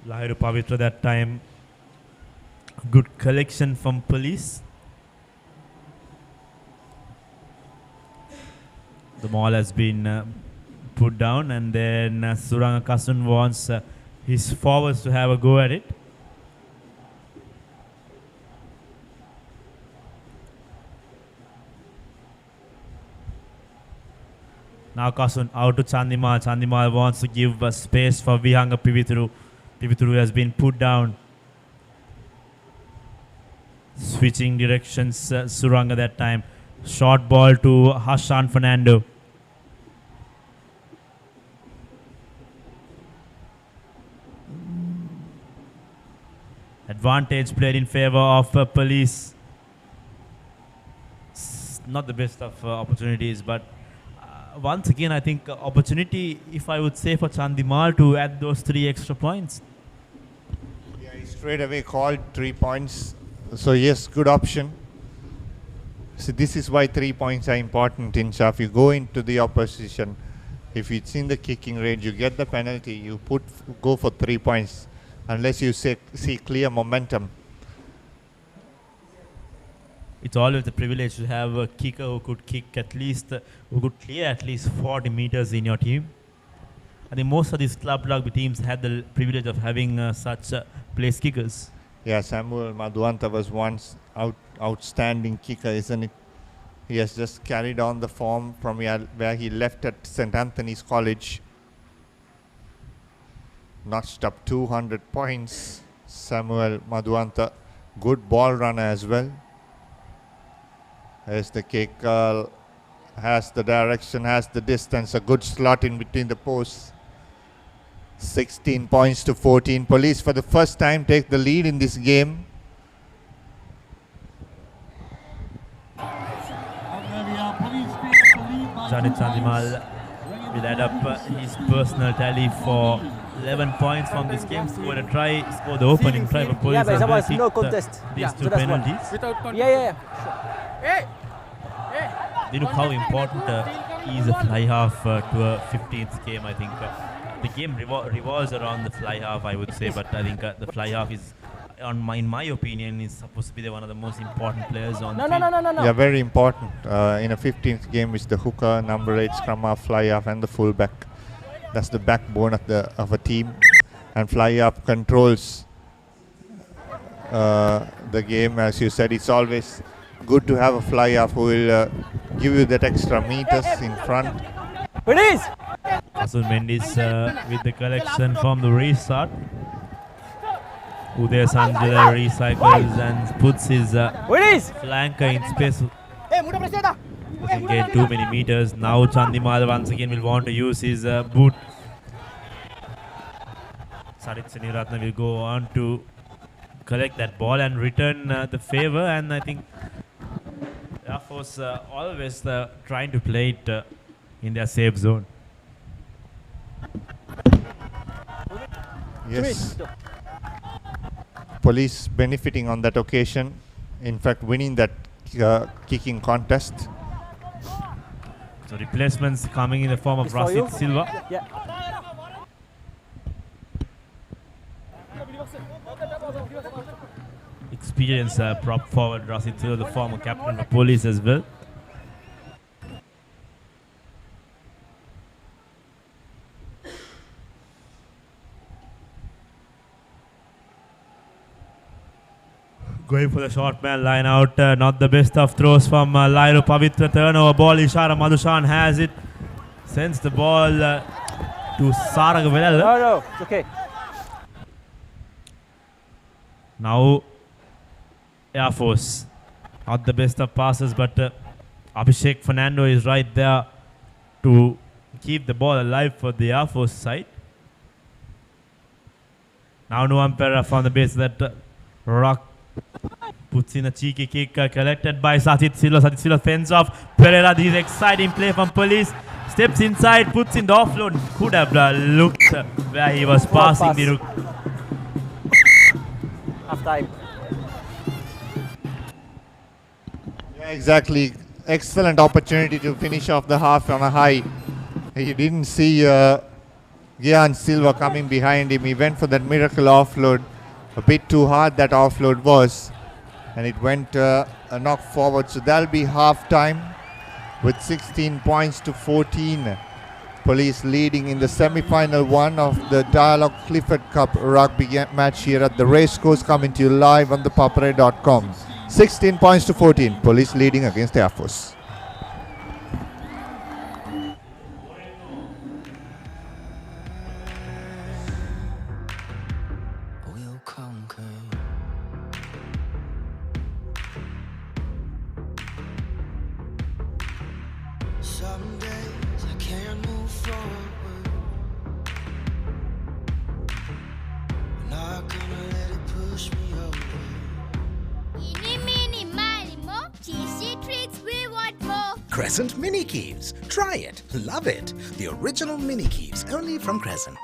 Lahiru Pavitra that time. Good collection from police. The ball has been put down, and then Suranga Kasun wants his forwards to have a go at it. Now Kasun out to Chandimal. Chandimal wants to give space for Vihanga Pivituru. Pivituru has been put down. Switching directions, Suranga that time. Short ball to Hashan Fernando. Advantage played in favor of police. Not the best of opportunities, but once again, I think opportunity, if I would say, for Chandimal to add those 3 extra points. Yeah, he straight away called 3 points. So yes, good option. So this is why 3 points are important in Shaf. You go into the opposition If it's in the kicking range, you get the penalty, you go for 3 points, unless you see clear momentum. It's always a privilege to have a kicker who could who could clear at least 40 meters in your team. I think most of these club rugby teams had the privilege of having such place kickers. Yeah, Samuel Madhuanta was once outstanding kicker, isn't it? He has just carried on the form from where he left at St. Anthony's College. Notched up 200 points. Samuel Madhuanta, good ball runner as well. As the kick has the direction, has the distance, a good slot in between the posts. 16 points to 14. Police for the first time take the lead in this game. Janit Chandimal will add up his personal tally for 11 points from this game. Scored a try, scored the opening try for Police. Yeah, but as that well. was no contest. These two so that's penalties. Yeah. Look how important is a fly half to a 15th game. I think the game revolves around the fly half, I would say, but I think the fly half is, in my opinion, is supposed to be one of the most important players on the field. No. Yeah, very important. In a 15th game, it's the hooker, number 8, scrum half, fly half, and the fullback. That's the backbone of a team, and fly half controls the game. As you said, it's always good to have a fly half who will give you that extra meters in front. Police! Asul Mendes with the collection from the restart. Uday Sanjay recycles and puts his flanker in space. Doesn't get too many meters. Now Chandimal once again will want to use his boot. Sarit Seniratna will go on to collect that ball and return the favor, and I think Air Force always trying to play it in their safe zone. Yes. Police benefiting on that occasion, in fact winning that kicking contest. So replacements coming in the form of Rasid Silva. Yeah. Experienced prop forward Rasid Silva, the former captain of Police as well. Going for the short man line out, not the best of throws from Lairo Pavitra. Turnover ball, Ishara Madhushan has it, sends the ball to Sarag Velal. No, it's okay. Now Air Force, not the best of passes, but Abhishek Fernando is right there to keep the ball alive for the Air Force side. Now Nuam Pera from the base that Rock puts in a cheeky kick collected by Satit Silva. Satit Silva fends off Pereira. This is exciting play from Police. Steps inside, puts in the offload. Could have looked where he was passing the rook. Half time. Yeah, exactly. Excellent opportunity to finish off the half on a high. He didn't see Gian Silva coming behind him. He went for that miracle offload. A bit too hard that offload was, and it went a knock forward. So that'll be half time with 16 points to 14. Police leading in the semi-final one of the Dialog Clifford Cup rugby match here at the Racecourse, coming to you live on ThePapare.com. 16 points to 14. Police leading against Air Force. Some days I can't move forward. I'm not gonna let it push me over. Eeny, meeny, miny, mo. Cheesy treats, we want more. Crescent Mini Keeves. Try it. Love it. The original Mini Keeves, only from Crescent.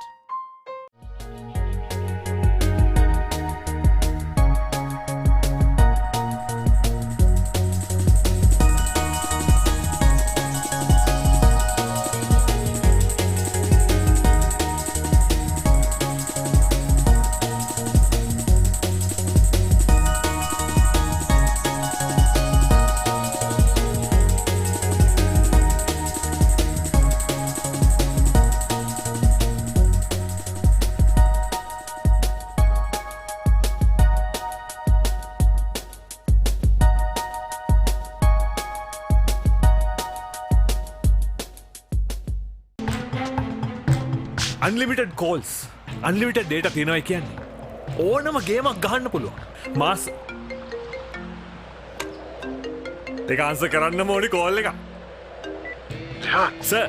unlimited calls, unlimited data තියෙනවා කියන්නේ. ඕනම ගේමක් ගහන්න පුළුවන්. මාස් ඒක answer කරන්නම ඕනි call එක. Sir,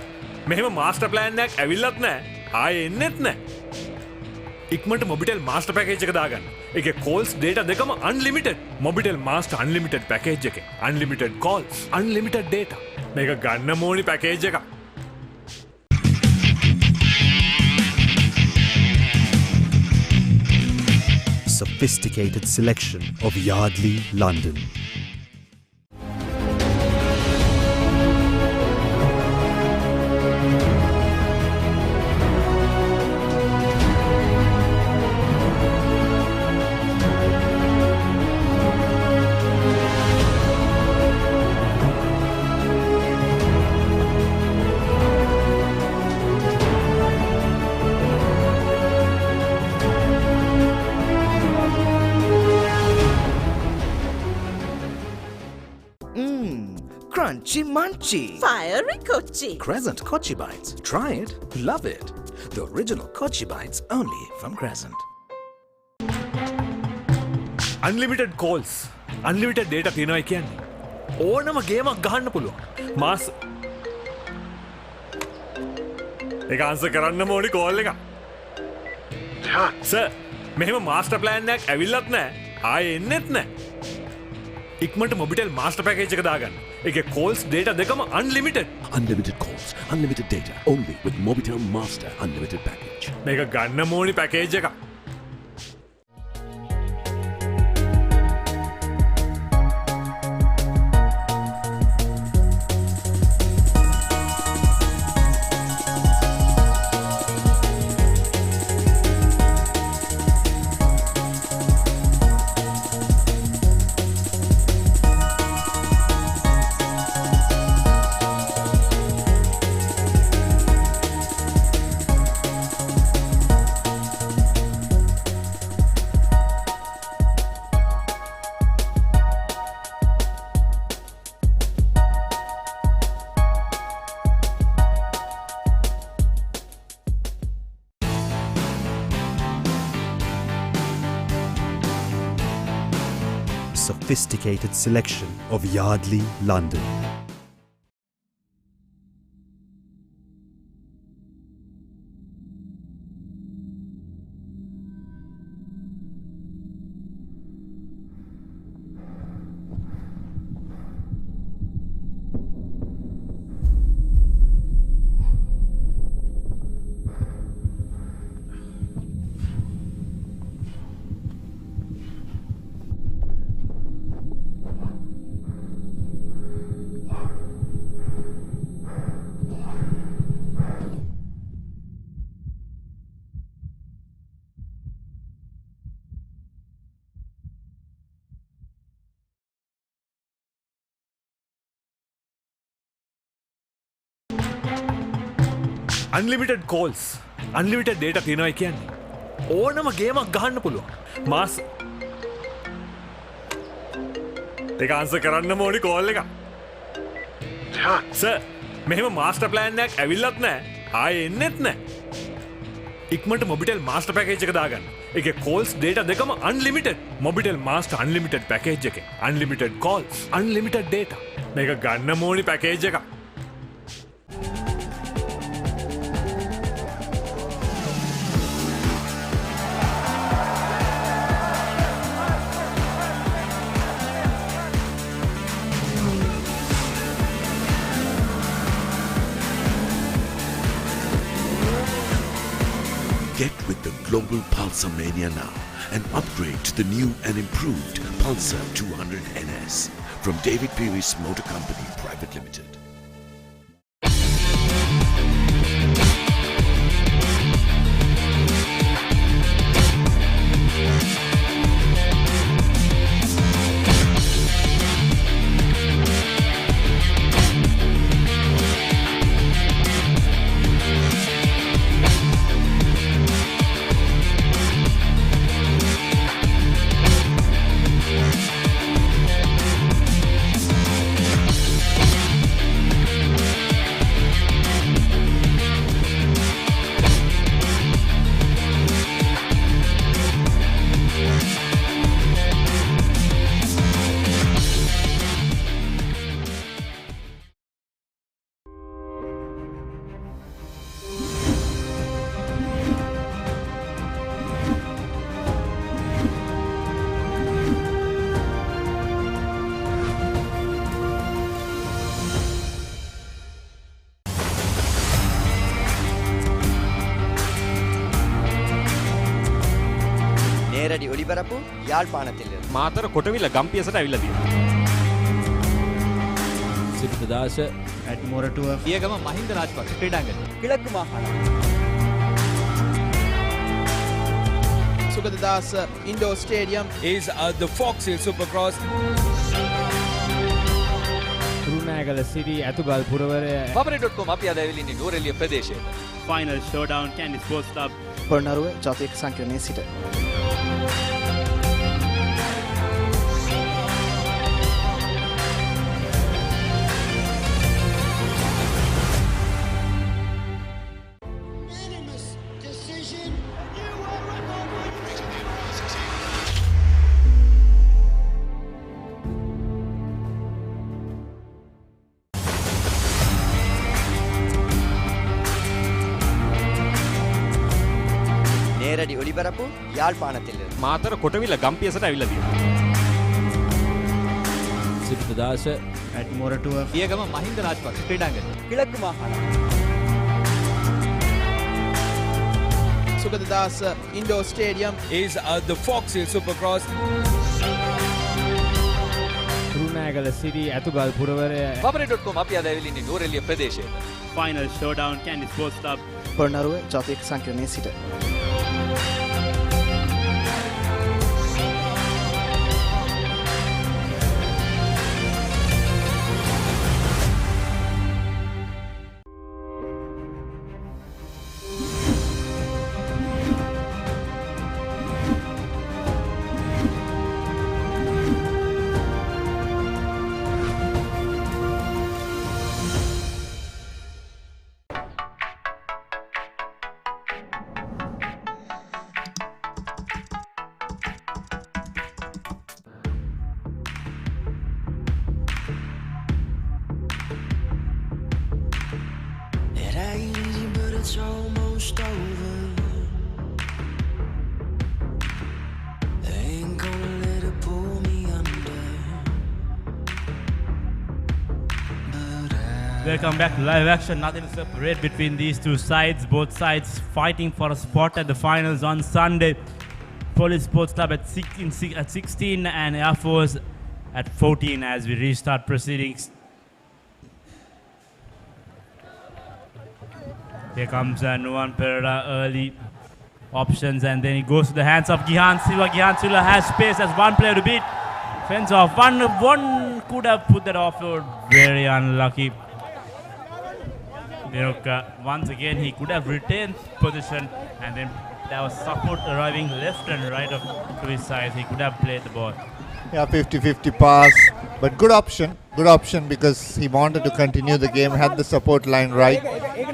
මෙහෙම master plan එකක් ඇවිල්ලත් නැහැ. ආයේ එන්නෙත් නැහැ. ඉක්මනට මොබිටෙල් මාස්ටර් පැකේජ් එක දාගන්න. ඒකේ calls data දෙකම unlimited. Mobitel master unlimited package එකේ unlimited calls, unlimited data. මේක ගන්න ඕනි පැකේජ් එකක්. Sophisticated selection of Yardley, London. Crunchy munchy. Fiery Kochi. Crescent Kochi Bites. Try it. Love it. The original Kochi Bites only from Crescent. Unlimited calls, unlimited data තියෙනවා කියන්නේ. ඕනම ගේමක් ගහන්න පුළුවන්. මාස් ඒක ආන්සර් කරන්නම ඕනි කෝල් එක. සර්, මෙහෙම මාස්ටර් ප්ලෑන් එකක් ඇවිල්ලත් නැහැ. ආයේ එන්නෙත් නැහැ. ඉක්මනට මොබිටෙල් මාස්ටර් පැකේජ් එක දාගන්න. ඒකේ calls data දෙකම unlimited. Unlimited calls, unlimited data only with Mobitel Master Unlimited Package. මේක ගන්න ඕනි පැකේජ් එකක්. Sophisticated selection of Yardley, London. Unlimited calls, unlimited data තියෙනවා කියන්නේ. ඕනම ගේමක් ගහන්න පුළුවන්. මාස් ඒක ආන්සර් කරන්නම ඕනි කෝල් එක. සර්, මෙහෙම මාස්ටර් ප්ලෑන් එකක් ඇවිල්ලත් නැහැ. ආයේ එන්නෙත් නැහැ. ඉක්මනට මොබිටෙල් මාස්ටර් පැකේජ් එක දාගන්න. ඒකේ calls data දෙකම unlimited. Mobitel master unlimited package එකේ unlimited calls, unlimited data. මේක ගන්න ඕනි පැකේජ් එකක්. Get with the global Pulsar mania now and upgrade to the new and improved Pulsar 200 NS from David Peary's Motor Company Private Limited. நேரடி ஒளிபரப்பு யாழ்ப்பாணத்திலிருந்து. මාතර කොටවිල ගම්පියසට ඇවිල්ලා තියෙනවා. සිද්ධාස at මොරටුව පියගම මහින්ද රාජපක්ෂ ක්‍රීඩාංගණය. கிழக்கு மாகாணம். Sugadadasa Indoor Stadium is the Fox Hill Supercross. Kurunegala සිටි ඇතුගල් පුරවරය. papare.com අපි අද ඇවිල්ලා ඉන්නේ නුවරඑළිය ප්‍රදේශයේ. Final showdown Candy Sports Club. Polonnaruwa ජාතික සංකීර්ණයේ සිට. நேரடி ஒளிபரப்பு யாழ்ப்பாணத்திலிருந்து. මාතර කොටවිල ගම්පියසට ඇවිල්ලා තියෙනවා. සිද්ධාස at මොරටුව පියගම මහින්ද රාජපක්ෂ ක්‍රීඩාංගණය. கிழக்கு மாகாணம். Sugadadasa Indoor Stadium is the Fox Hill Supercross. Kurunegala සිටි ඇතුගල් පුරවරය. papare.com අපි අද ඇවිල්ලා ඉන්නේ නුවරඑළිය ප්‍රදේශයේ. Final showdown Candy Sports Club. Polonnaruwa ජාතික සංකීර්ණයේ සිට. It ain't easy, but it's almost over. They ain't gonna let it pull me under. But Welcome back to live action. Nothing to separate between these two sides. Both sides fighting for a spot at the finals on Sunday. Police Sports Club at 16 and Air Force at 14 as we restart proceedings. Here comes Nuwan Pereira, early options, and then he goes to the hands of Gihan Silva. Gihan Silva has space as one player to beat. Fence off. One could have put that offload. Very unlucky. Once again, he could have retained position, and then there was support arriving left and right of to his side. He could have played the ball. Yeah, 50-50 pass, but good option because he wanted to continue the game, had the support line right,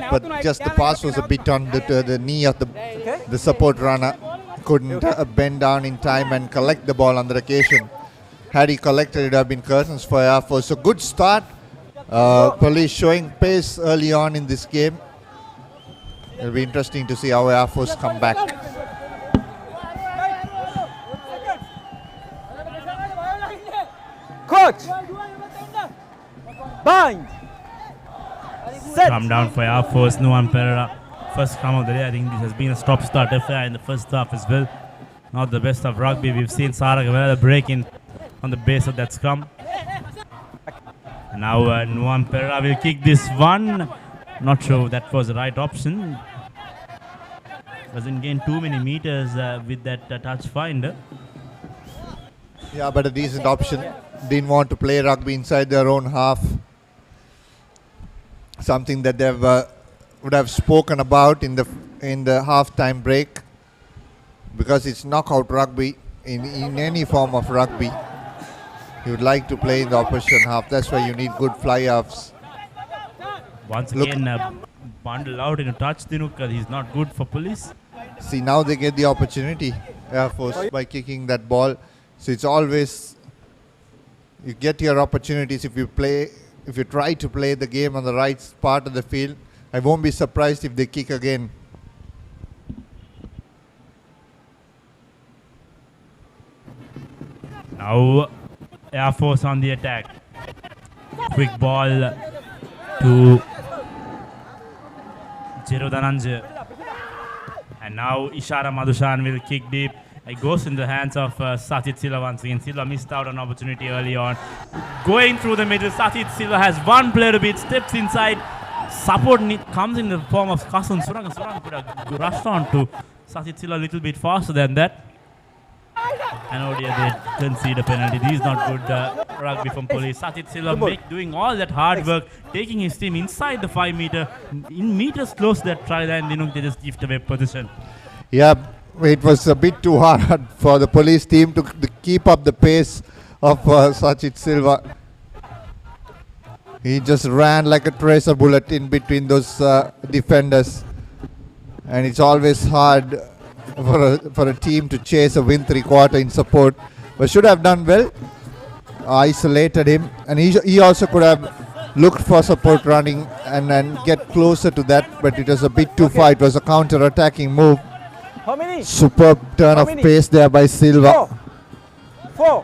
but just the pass was a bit on the knee of the support runner. Couldn't bend down in time and collect the ball on the occasion. Had he collected, it would have been curtains for Air Force. So good start. Police showing pace early on in this game. It'll be interesting to see how Air Force come back. Coach! Bind! Set! Come down for Air Force, Nuwan Pereira. First come of the day. I think this has been a stop-start affair in the first half as well. Not the best of rugby. We've seen Saragavela break in on the base of that scrum. Now Nuwan Pereira will kick this one. Not sure that was the right option. Doesn't gain too many meters with that touch finder. Yeah, but a decent option. Didn't want to play rugby inside their own half. Something that they would have spoken about in the half-time break, because it's knockout rugby in any form of rugby. You would like to play in the opposition half. That's why you need good fly-offs. Once again, bundle out in a touch, Dinukar. He's not good for Police. See, now they get the opportunity, Air Force, by kicking that ball. So it's always, you get your opportunities if you try to play the game on the right part of the field. I won't be surprised if they kick again. Now Air Force on the attack. Quick ball to Jiru Dhananjay. And now Ishara Madhushan will kick deep. It goes in the hands of Sajid Silva once again. Silva missed out on opportunity early on. Going through the middle, Sajid Silva has one player to beat, steps inside. Support comes in the form of Kasun Suranga. Suranga could have rushed on to Sajid Silva a little bit faster than that. And oh dear, they concede a penalty. This is not good rugby from police. Sajid Silva doing all that hard work, taking his team inside the 5 meter, in meters close to that try line. They just gift away position. Yeah, it was a bit too hard for the police team to keep up the pace of Sajid Silva. He just ran like a tracer bullet in between those defenders. And it's always hard for a team to chase a win 3/4 in support, but should have done well. Isolated him, and he also could have looked for support running and get closer to that, but it was a bit too far. It was a counter-attacking move. How many? Superb turn of pace there by Silva. Four.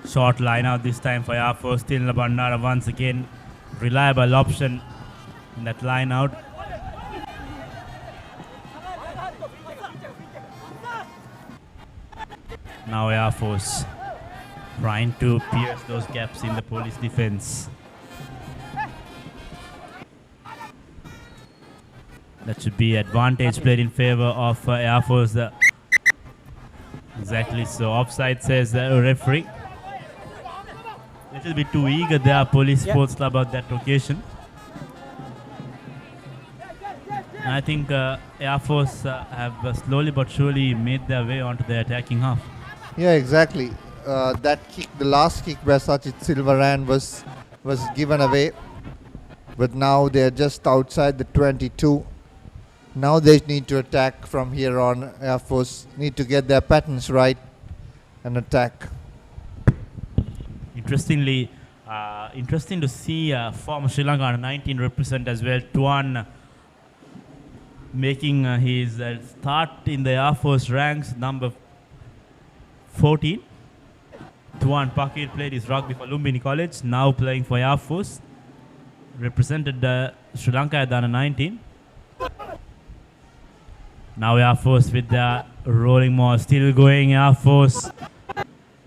Short line out this time for Air Force. Tilna Bandara once again. Reliable option in that line out. Now Air Force trying to pierce those gaps in the police defense. That should be advantage played in favor of Air Force. Exactly so. Offside says the referee. Little bit too eager there, Police Sports Club at that occasion. And I think Air Force have slowly but surely made their way onto the attacking half. Yeah, exactly. That kick, the last kick where Sajid Silva ran was given away. But now they're just outside the 22. Now they need to attack from here on. Air Force need to get their patterns right and attack. Interesting to see former Sri Lanka under 19 represent as well. Tuan making his start in the Air Force ranks, number 14. Tuan Pakir played his rugby for Lumbini College, now playing for Air Force. Represented Sri Lanka at the under 19. Now Air Force with the rolling maul, still going Air Force.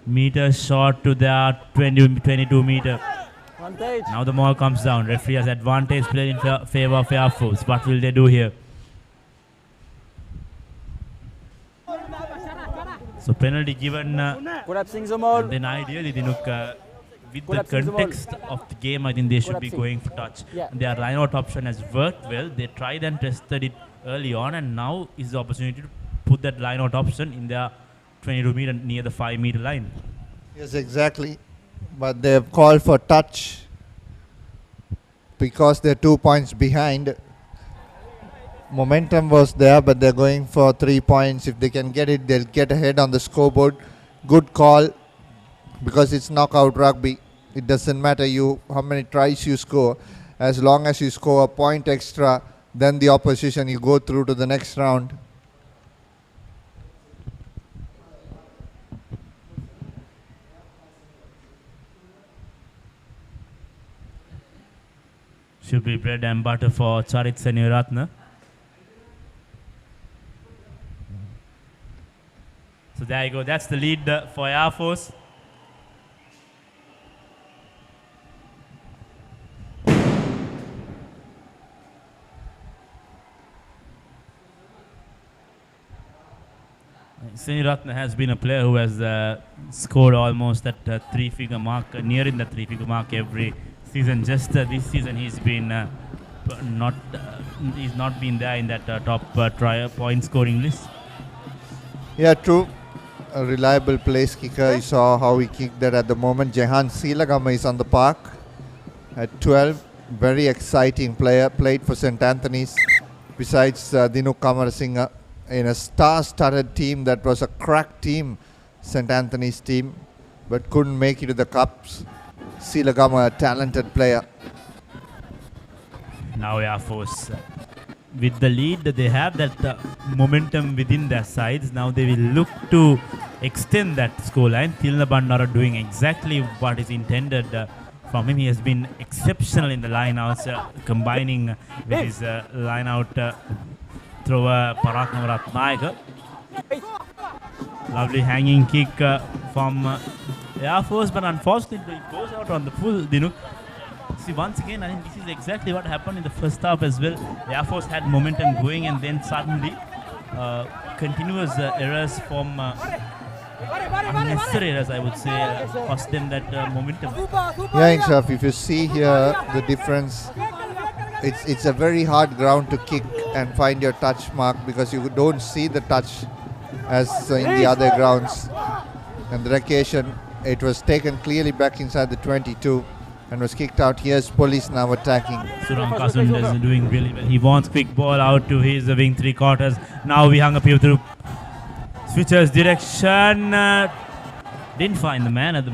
Meter short to the 22 meter. Now the maul comes down. Referee has advantage played in favor of Air Force. What will they do here? So penalty given. Then ideally, with the context of the game, I think they should be going for touch. Their line-out option has worked well. They tried and tested it early on, and now is the opportunity to put that line-out option in their 22 meter near the 5 meter line. Yes, exactly. But they have called for touch because they're 2 points behind. Momentum was there, but they're going for 3 points. If they can get it, they'll get ahead on the scoreboard. Good call, because it's knockout rugby. It doesn't matter how many tries you score. As long as you score a point extra than the opposition, you go through to the next round. Should be bread and butter for Charit Seniratna. So there you go. That's the lead for Air Force. Seniratna has been a player who has scored almost at 3-figure mark, nearing the 3-figure mark every season. Just this season he's been he's not been there in that top point scoring list. Yeah, true. A reliable place kicker. You saw how he kicked that at the moment. Jehan Silagama is on the park at 12. Very exciting player. Played for St. Anthony's. Besides Dinuk Kamarasinghe, in a star-studded team that was a crack team, St. Anthony's team, but couldn't make it to the Cups. Silagama, a talented player. Now Air Force with the lead, they have that momentum within their sides. Now they will look to extend that scoreline. Tilna Bandara doing exactly what is intended from him. He has been exceptional in the lineouts, combining with his lineout thrower Paraknavarat Naika. Lovely hanging kick from Air Force, but unfortunately it goes out on the full, Dinuk. See, once again, I think this is exactly what happened in the first half as well. Air Force had momentum going, and then suddenly continuous errors from unnecessary errors, I would say, cost them that momentum. Yeah, Inshaf, if you see here the difference, it's a very hard ground to kick and find your touch mark, because you don't see the touch as in the other grounds. And the occasion, it was taken clearly back inside the 22 and was kicked out. Here's Police now attacking. Surang Kasund is doing really well. He wants quick ball out to his wing 3/4. Now we hung up here through switches direction. Didn't find the man at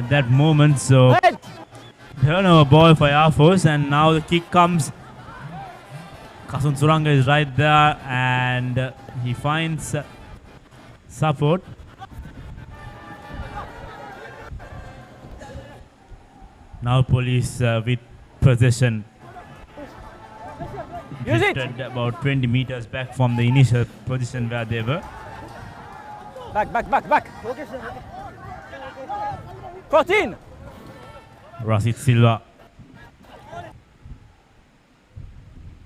that moment. So turnover ball for Air Force, and now the kick comes. Kasund Suranga is right there, and he finds support. Now Police with possession. Drifted about 20 meters back from the initial position where they were. Back. 14. Rasit Silva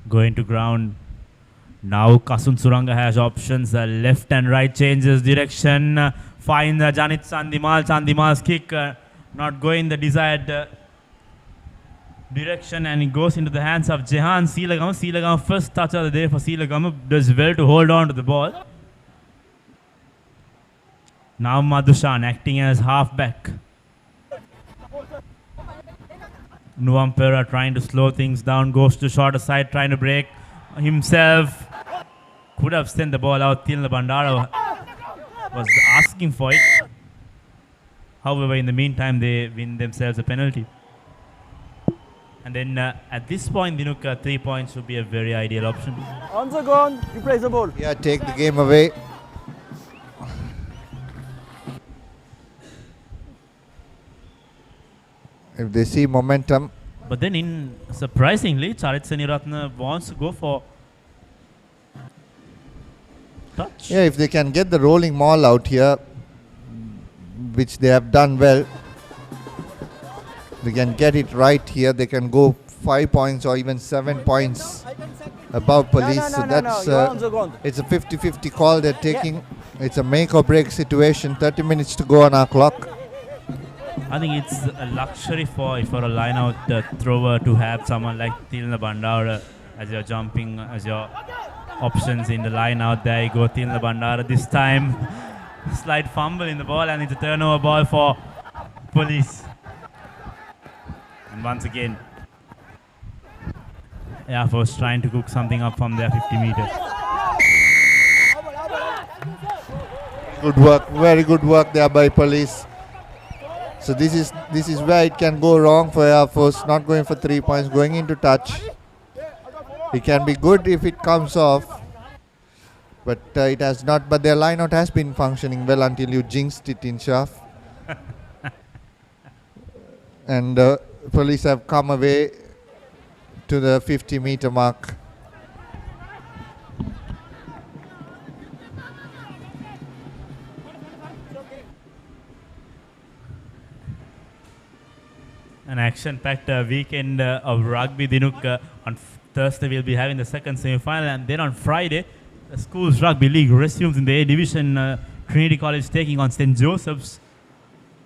going to ground. Now Kasund Suranga has options. Left and right changes direction. Finds Janit Chandimal. Chandimal's kick not going the desired direction, and it goes into the hands of Jehan Seelagam. Seelagam, first touch of the day for Seelagam, does well to hold on to the ball. Now Madhushan acting as halfback. Nuam Pera trying to slow things down, goes to shorter side, trying to break himself. Could have sent the ball out. Tilna Bandara was asking for it. However, in the meantime, they win themselves a penalty. And then at this point, Dinuk, 3 points would be a very ideal option. On the gun, you play the ball. Yeah, take the game away. If they see momentum. But then, surprisingly, Charit Seniratna wants to go for touch. Yeah, if they can get the rolling maul out here, which they have done well, they can get it right here. They can go 5 points or even 7 points above Police. So that's it's a 50-50 call they're taking. Yeah. It's a make or break situation. 30 minutes to go on our clock. I think it's a luxury for a line-out thrower to have someone like Tilna Bandara as you're jumping, as your options in the line-out. There you go, Tilna Bandara. This time, slight fumble in the ball, and it's a turnover ball for Police. And once again, Air Force trying to cook something up from their 50 meters. Good work, very good work there by Police. So this is where it can go wrong for Air Force, not going for 3 points, going into touch. It can be good if it comes off, but it has not. But their line-out has been functioning well until you jinxed it, Inshaf. And Police have come away to the 50-meter mark. An action-packed weekend of rugby. Dinuk, on Thursday we'll be having the second semi-final, and then on Friday the Schools Rugby League resumes in the A Division. Trinity College taking on St. Joseph's.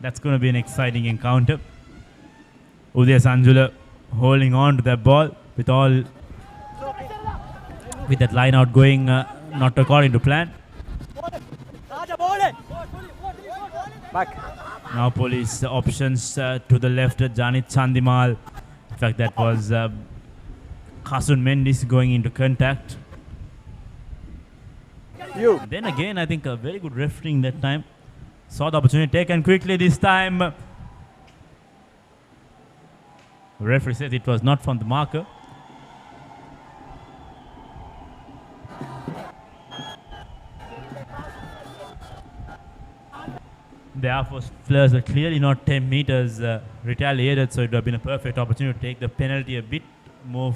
That's going to be an exciting encounter. Udaya Sanjula holding on to that ball with that line out going not according to plan. Back. Now Police options to the left, Janit Chandimal. In fact, that was Kasund Mendis going into contact. Then again, I think a very good refereeing that time. Saw the opportunity taken quickly this time. The referee said it was not from the marker. The Air Force players were clearly not 10 meters retaliated, so it would have been a perfect opportunity to take the penalty a bit more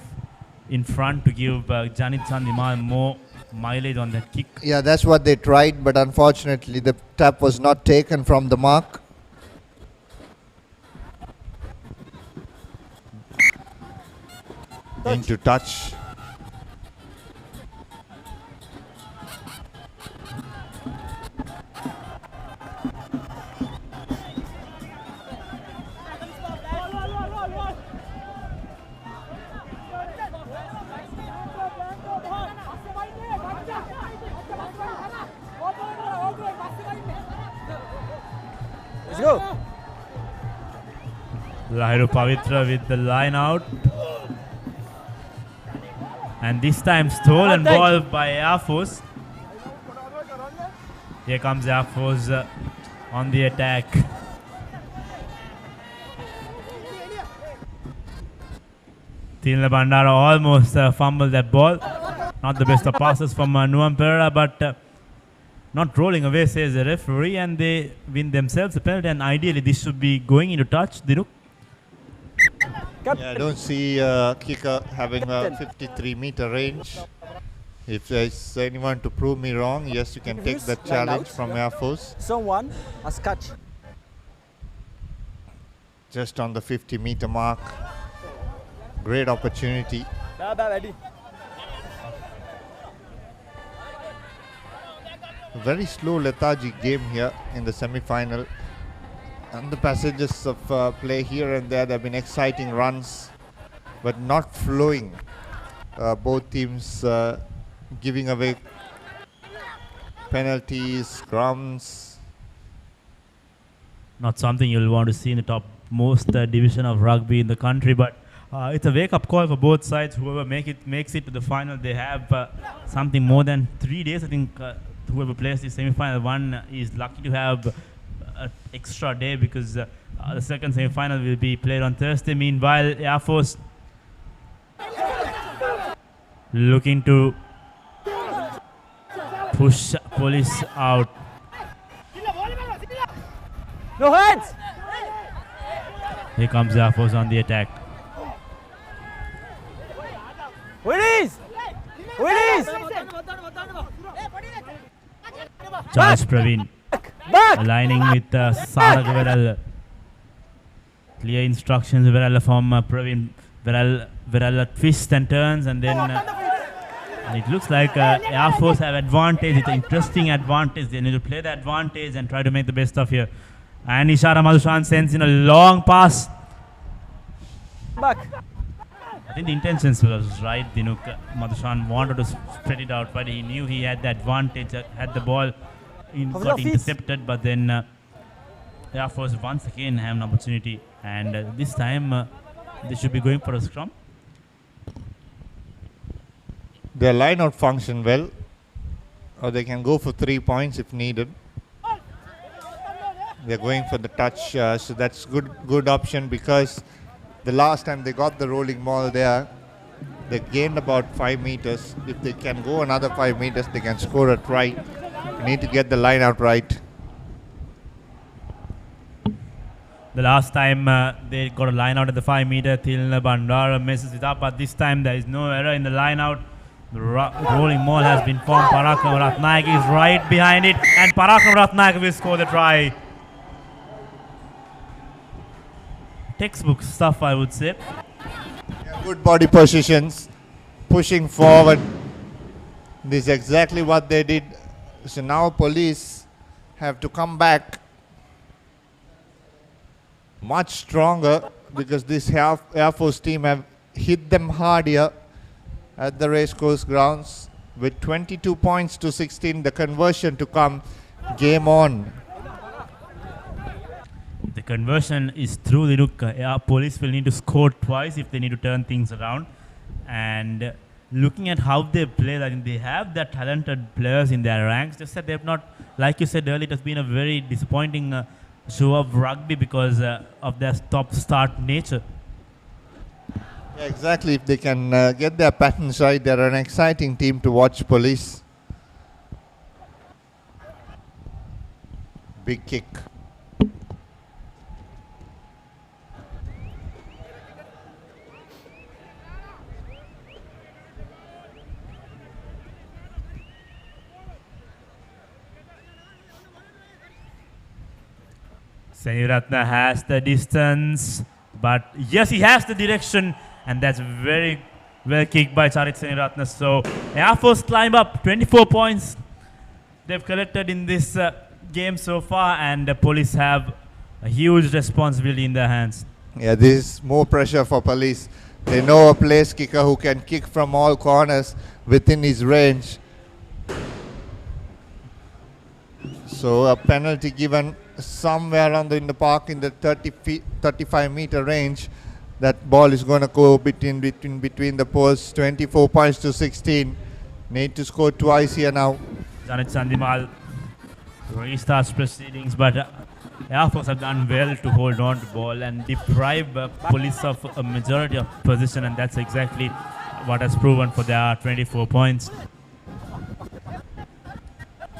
in front to give Janit Chandimal more mileage on that kick. Yeah, that's what they tried, but unfortunately the tap was not taken from the mark. Into touch. Let's go. Lahiru Pavitra with the line out. And this time stolen ball by Air Force. Here comes Air Force on the attack. Tilna Bandara almost fumbled that ball. Not the best of passes from Nuam Pereira, but not rolling away, says the referee, and they win themselves a penalty. And ideally, this should be going into touch. Dinuk. Yeah, I don't see kicker having a 53-meter range. If there's anyone to prove me wrong, yes, you can take that challenge from Air Force. Someone has catch. Just on the 50-meter mark. Great opportunity. Very slow lethargic game here in the semi-final. And the passages of play here and there have been exciting runs, but not flowing. Both teams giving away penalties, scrums. Not something you'll want to see in the top most division of rugby in the country, but it's a wake-up call for both sides. Whoever makes it to the final, they have something more than 3 days. I think whoever plays the semi-final one is lucky to have an extra day, because the second semi-final will be played on Thursday. Meanwhile, Air Force looking to push police out. No hands! Here comes Air Force on the attack. Willis! Willis! Charles Praveen aligning with Sarak Veral. Clear instructions Veral from Praveen. Veral twists and turns, and then and it looks like Air Force have advantage. It's an interesting advantage. They need to play the advantage and try to make the best of here. And Ishara Madhushan sends in a long pass. Back. I think the intentions was right. Dinuk Madhushan wanted to spread it out, but he knew he had the advantage. Had the ball got intercepted, but then Air Force once again have an opportunity, and this time they should be going for a scrum. Their line-out function well, or they can go for 3 points if needed. They're going for the touch, so that's good option, because the last time they got the rolling ball there, they gained about 5 meters. If they can go another 5 meters, they can score a try. You need to get the line out right. The last time they got a line out at the 5 meter, Tilna Bandara messes it up, but this time there is no error in the line out. The rolling ball has been formed. Parakam Ratnayak is right behind it, and Parakam Ratnayak will score the try. Textbook stuff, I would say. Yeah, good body positions, pushing forward. This is exactly what they did. So now police have to come back much stronger, because this Air Force team have hit them hard here at the Racecourse grounds. With 22 points to 16, the conversion to come. Game on. The conversion is through. The look, police will need to score twice if they need to turn things around. And looking at how they play, I think they have that talented players in their ranks. Just that they have not, like you said earlier, it has been a very disappointing show of rugby because of their stop-start nature. Yeah, exactly. If they can get their patterns right, they're an exciting team to watch, police. Big kick. Seniratna has the distance, but yes, he has the direction, and that's very well kicked by Charit Seniratna. So Air Force climb up 24 points they've collected in this game so far, and the police have a huge responsibility in their hands. Yeah, this is more pressure for police. They know a place kicker who can kick from all corners within his range. So a penalty given somewhere in the park in the 35-meter range. That ball is going to go between the posts. 24 points to 16. Need to score twice here now. Janet Sandimal restarts proceedings, but Air Force have done well to hold on to ball and deprive police of a majority of possession, and that's exactly what has proven for their 24 points.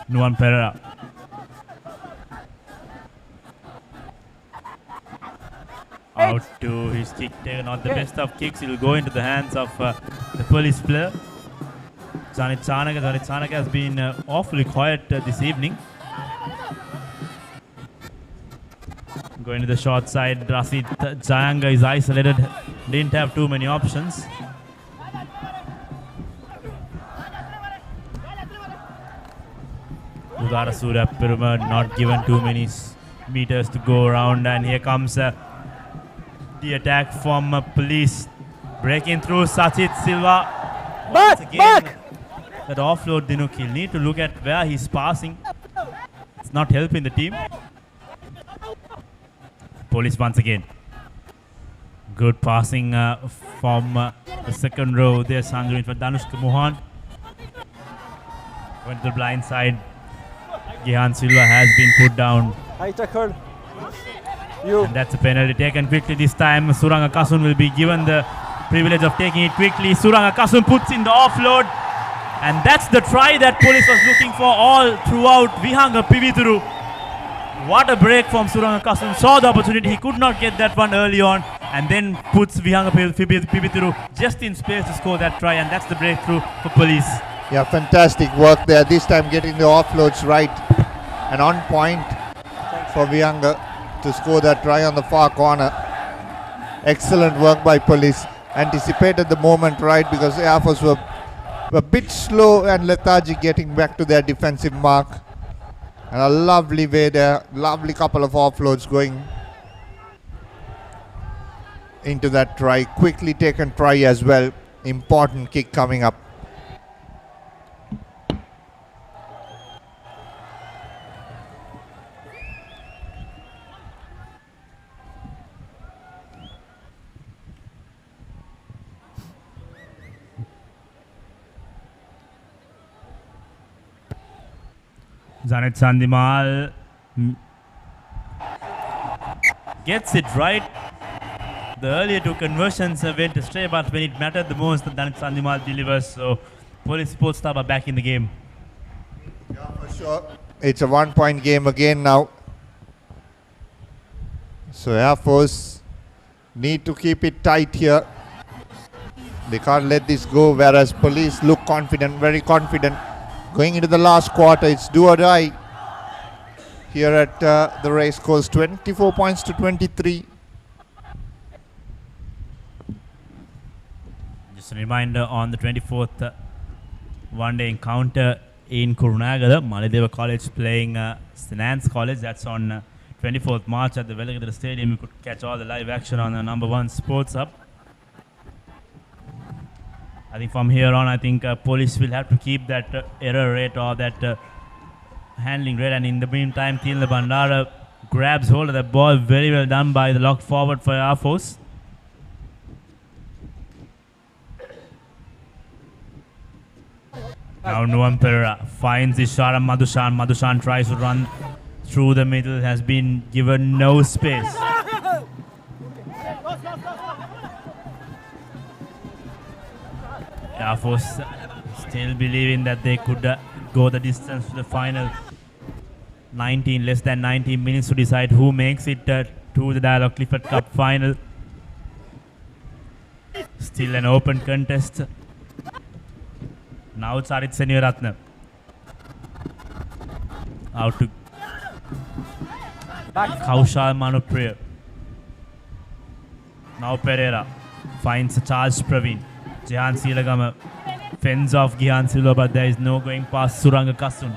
Nuan Pereira. Out to his kick, taken not the best of kicks. It will go into the hands of the police player. Janit Chanaka has been awfully quiet this evening. Going to the short side, Rasid Jayanga is isolated, didn't have too many options. Udara Surya Perumal not given too many meters to go around, and here comes the attack from police. Breaking through Sachit Silva. Back! That offload, Dinuk, he'll need to look at where he's passing. It's not helping the team. Police once again. Good passing from the second row there, Sanju for Danushka Mohan. Went to the blind side. Gihan Silva has been put down. High tackle. And that's a penalty taken quickly this time. Suranga Kasun will be given the privilege of taking it quickly. Suranga Kasun puts in the offload. And that's the try that police was looking for all throughout. Vihanga Pivituru. What a break from Suranga Kasun. Saw the opportunity. He could not get that one early on. And then puts Vihanga Pivituru just in space to score that try. And that's the breakthrough for police. Yeah, fantastic work there. This time getting the offloads right and on point for Vihanga to score that try on the far corner. Excellent work by police. Anticipated the moment right, because Air Force were a bit slow and lethargic getting back to their defensive mark. And a lovely way there, lovely couple of offloads going into that try. Quickly taken try as well. Important kick coming up. Janet Sandimal gets it right. The earlier two conversions went astray, but when it mattered the most, Janet Sandimal delivers. So Police Sports Club are back in the game. Yeah, for sure. It's a 1-point game again now. So Air Force need to keep it tight here. They can't let this go, whereas police look confident, very confident. Going into the last quarter, it's do or die here at the Racecourse. 24 points to 23. Just a reminder, on the 24th one-day encounter in Kurunagala, Maladeva College playing St. Anne's College. That's on 24th March at the Vellagadara Stadium. You could catch all the live action on the #1 Sports Hub. I think from here on, police will have to keep that error rate or that handling rate. And in the meantime, Tilna Bandara grabs hold of the ball. Very well done by the locked forward for Air Force. Now Nuam Pereira finds Ishara Madhushan. Madhushan tries to run through the middle. Has been given no space. Air Force still believing that they could go the distance to the final. Less than 19 minutes to decide who makes it to the Dialog Clifford Cup final. Still an open contest. Now it's Arit Seniratna. Out to Kaushal Manupriya. Now Pereira finds a charge Praveen. Jehan Silagama fends off Gihan Silva, but there is no going past Suranga Kasun.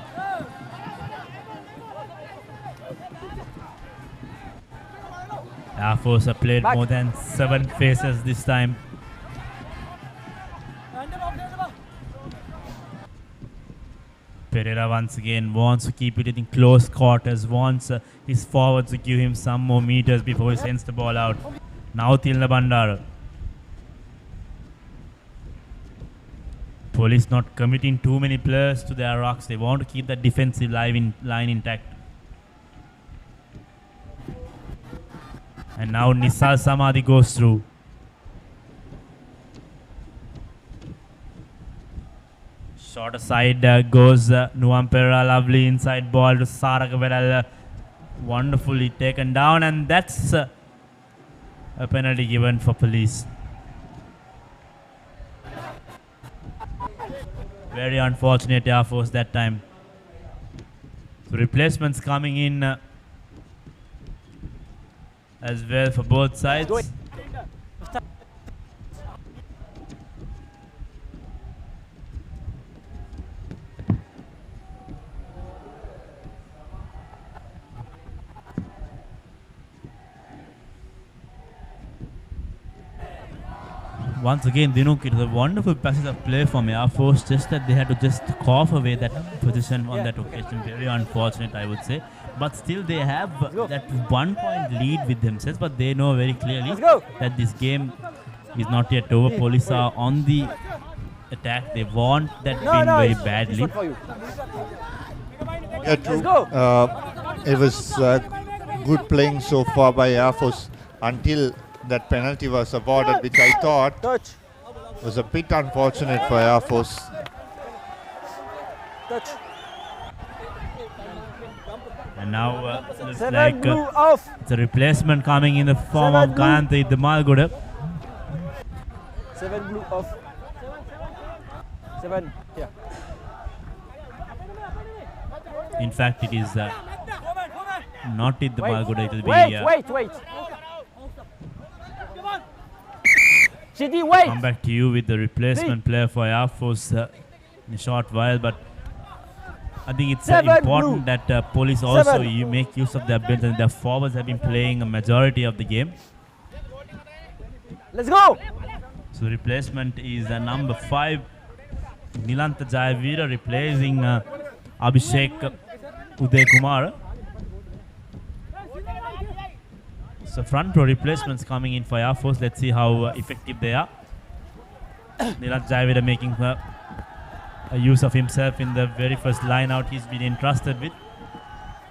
Air Force have played more than 7 phases this time. Pereira once again wants to keep it in close quarters, wants his forwards to give him some more meters before he sends the ball out. Now Tilna Bandara. Police not committing too many players to their rocks. They want to keep that defensive line intact. And now Nisal Samadhi goes through. Shorter side goes Nuam Pereira, lovely inside ball to Sarakaveral. Wonderfully taken down, and that's a penalty given for police. Very unfortunate Air Force that time. So replacements coming in as well for both sides. Once again, Dinuk, it was a wonderful passage of play from Air Force, just that they had to just cough away that position on that occasion. Very unfortunate, I would say. But still, they have that 1 point lead with themselves, but they know very clearly that this game is not yet over. Police are on the attack. They want that win very badly. Yeah, true. It was good playing so far by Air Force until that penalty was awarded, which I thought was a bit unfortunate for Air Force. And now looks like it's a replacement coming in the form of Gayantri Damalguda. 7 blue off. 7 here. In fact, it is not in the Damalguda. It will be. Wait. Chidi, wait. Come back to you with the replacement player for Air Force in a short while, but I think it's important that police also make use of their bench, and their forwards have been playing a majority of the game. Let's go. So the replacement is number 5, Nilanta Jayavira, replacing Abhishek Uday Kumar. So front row replacements coming in for Air Force. Let's see how effective they are. Nilanta Jayavira making a use of himself in the very first line out he's been entrusted with.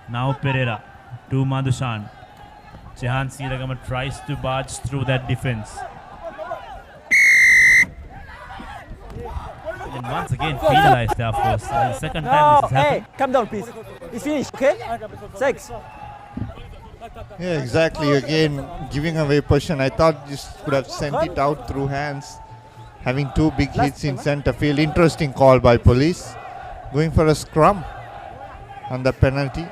Now Pereira to Madhushan. Jehan Siragama tries to barge through that defense. And once again penalized Air Force. The second time this has happened. Hey, come down please. It's finished, okay? 6. Yeah, exactly. Again, giving away possession. I thought this could have sent it out through hands. Having 2 big hits in centre field. Interesting call by police. Going for a scrum on the penalty.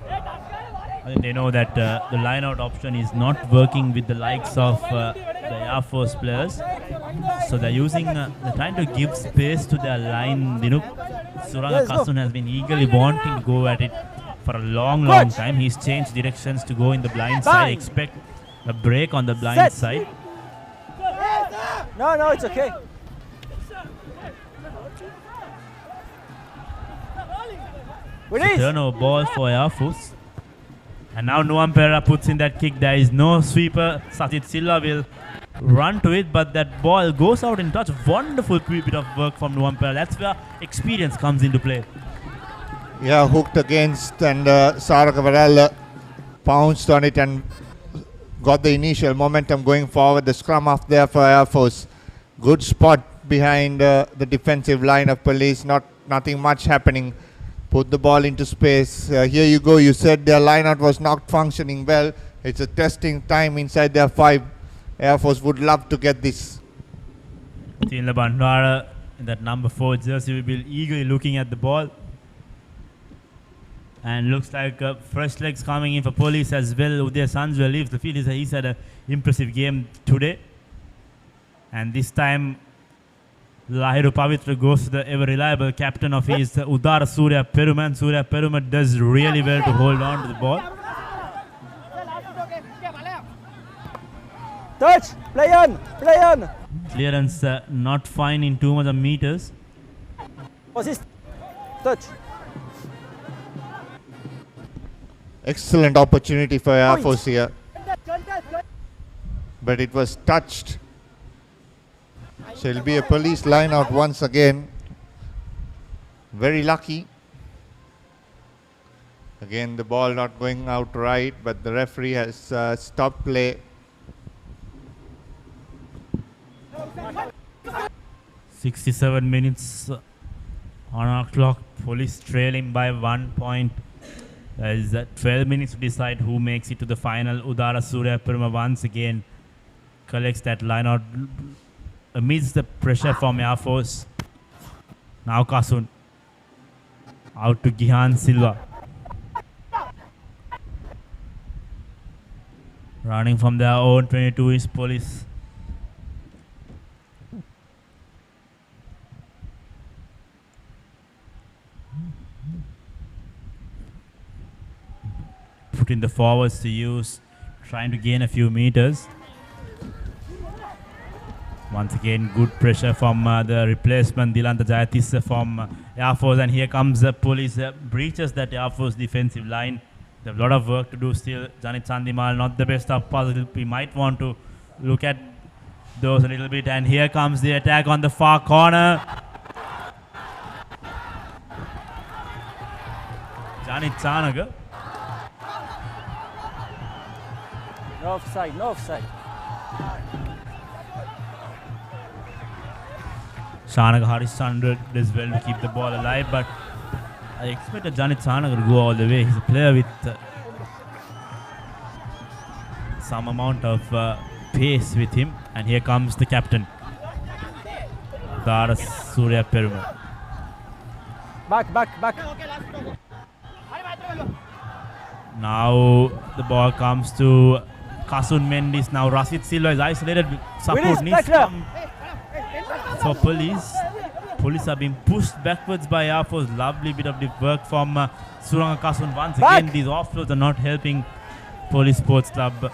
I think they know that the line-out option is not working with the likes of the Air Force players. So they're using, they're trying to give space to their line. Suranga Kasun has been eagerly wanting to go at it for a long time. He's changed directions to go in the blind side. Expect a break on the blind side. No, it's okay. So turnover ball for Air Force. And now Nuam Pereira puts in that kick. There is no sweeper. Sajid Silla will run to it, but that ball goes out in touch. Wonderful bit of work from Nuam Pereira. That's where experience comes into play. Yeah, hooked against, and Sarakaveral pounced on it and got the initial momentum going forward. The scrum off there for Air Force. Good spot behind the defensive line of police. Nothing much happening. Put the ball into space. Here you go. You said their line-out was not functioning well. It's a testing time inside their 5. Air Force would love to get this. Tilna Bandara in that number 4 jersey will be eagerly looking at the ball. And looks like fresh legs coming in for police as well. Uday Sanjay leaves the field. He's had an impressive game today. And this time, Lahiru Pavitra goes to the ever reliable captain of his Udara Surya Peruman. Surya Peruman does really well to hold on to the ball. Touch! Play on! Play on! Clearance not fine in too much of meters. Assist! Touch! Excellent opportunity for Air Force here. But it was touched. So it'll be a police line out once again. Very lucky. Again, the ball not going out right, but the referee has stopped play. 67 minutes on our clock. Police trailing by 1 point. There is 12 minutes to decide who makes it to the final. Udara Surya Peruma once again collects that line out amidst the pressure from Air Force. Now Kasun out to Gihan Silva. Running from their own 22 is police. Putting the forwards to use, trying to gain a few meters. Once again, good pressure from the replacement Dilanta Jayatis from Air Force, and here comes the police, breaches that Air Force defensive line. They have a lot of work to do still. Janit Chandimal, not the best of puzzle. We might want to look at those a little bit, and here comes the attack on the far corner. Janit Chanaga. No offside, no offside. Chanaga Harishchandra does well to keep the ball alive, but I expected Janit Chanaga to go all the way. He's a player with some amount of pace with him, and here comes the captain, Udara Surya Peruma. Back. Now the ball comes to Kasun Mendes. Now Rashid Silva is isolated. Support needs to come for police. Police are being pushed backwards by Air Force. Lovely bit of the work from Suranga Kasun. Once again, these offloads are not helping Police Sports Club.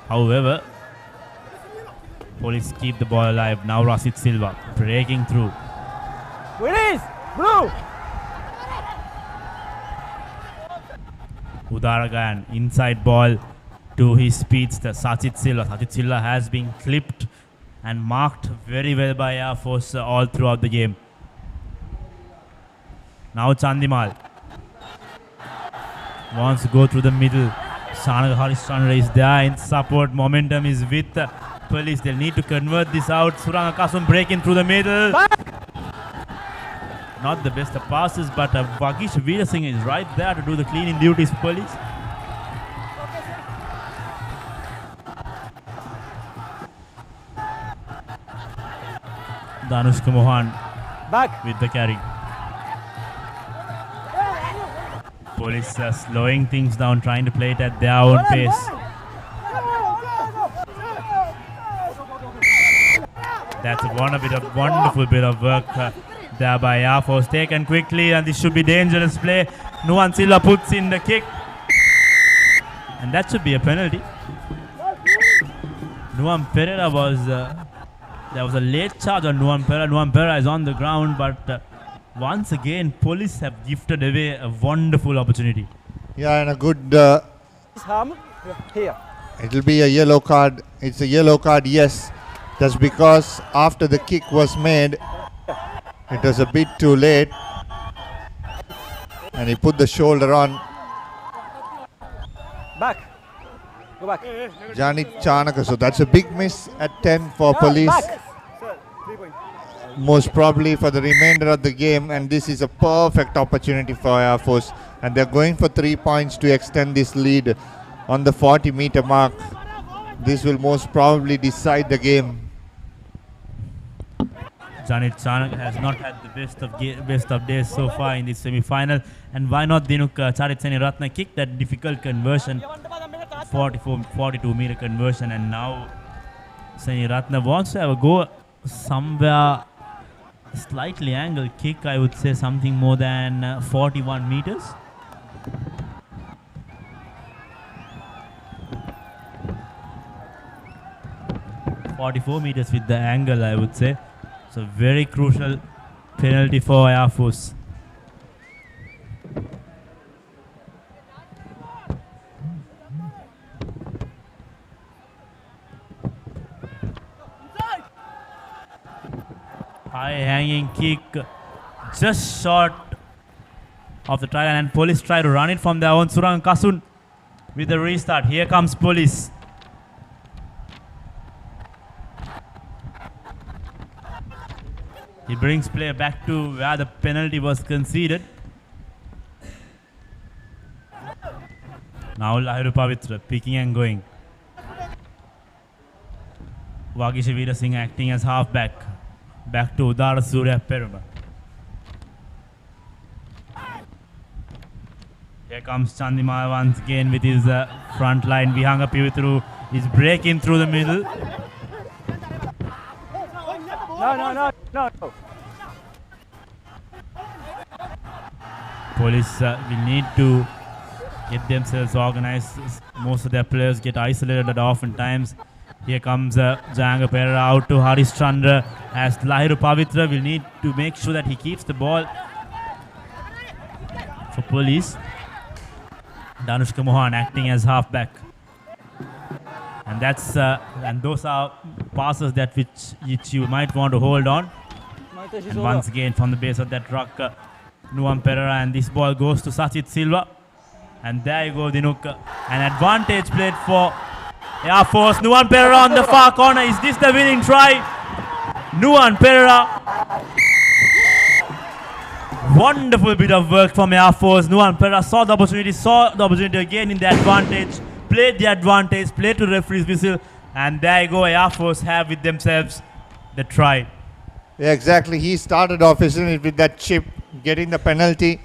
However, police keep the ball alive. Now Rashid Silva breaking through. Release! Blue! Udaragan, inside ball to his speedster, Sachit Silva. Sachit Silva has been clipped and marked very well by Air Force all throughout the game. Now Chandimal wants to go through the middle. Chanaga Harishchandra is there in support. Momentum is with police. They'll need to convert this out. Suranga Kasum breaking through the middle. Not the best of passes, but Vagish Veerasinghe is right there to do the cleaning duties for police. Danushka Mohan back with the carry. Police are slowing things down, trying to play it at their own pace. That's a wonderful bit of work there by Air Force. Taken quickly, and this should be dangerous play. Nuwan Silva puts in the kick, and that should be a penalty. Nuwan Pereira was there was a late charge on Nuwan Pereira. Nuwan Pereira is on the ground, but once again, police have gifted away a wonderful opportunity. Yeah, and a good. Here. It'll be a yellow card. It's a yellow card, yes. That's because after the kick was made, it was a bit too late, and he put the shoulder on. Back. Go back. Janit Chanaka. So that's a big miss at 10 for police. Back. Most probably for the remainder of the game, and this is a perfect opportunity for Air Force, and they're going for 3 points to extend this lead on the 40-meter mark. This will most probably decide the game. Janit Chanak has not had the best of days so far in this semi-final, and why not Dinuk Charit Seni Ratna kicked that difficult conversion, 42 meter conversion, and now Seni Ratna wants to have a go somewhere slightly angled kick, I would say something more than 41 meters. .44 meters with the angle, I would say. So very crucial penalty for Air Force. High hanging kick, just short of the try, and Police try to run it from their own. Surang Kasun with the restart. Here comes Police. He brings play back to where the penalty was conceded. Now Lahiru Pavitra picking and going. Vagisha Veera Singh acting as halfback. Back to Udara Surya Peruma. Here comes Chandimal once again with his front line. Vihanga Pivitru is breaking through the middle. No. Police will need to get themselves organized. Most of their players get isolated oftentimes. Here comes Janga Pereira out to Haris Chandra, as Lahiru Pavitra will need to make sure that he keeps the ball for Police. Danushka Mohan acting as halfback. And that's and those are passes that which you might want to hold on. And once again from the base of that rock, Nuam Pereira, and this ball goes to Sachit Silva. And there you go, Dinuk. An advantage played for Air Force. Nuan Pereira on the far corner. Is this the winning try? Nuan Pereira. Wonderful bit of work from Air Force. Nuan Pereira saw the opportunity again in the advantage. Played the advantage, played to referee's whistle, and there you go, Air Force have with themselves the try. Yeah, exactly. He started off, isn't it, with that chip, getting the penalty.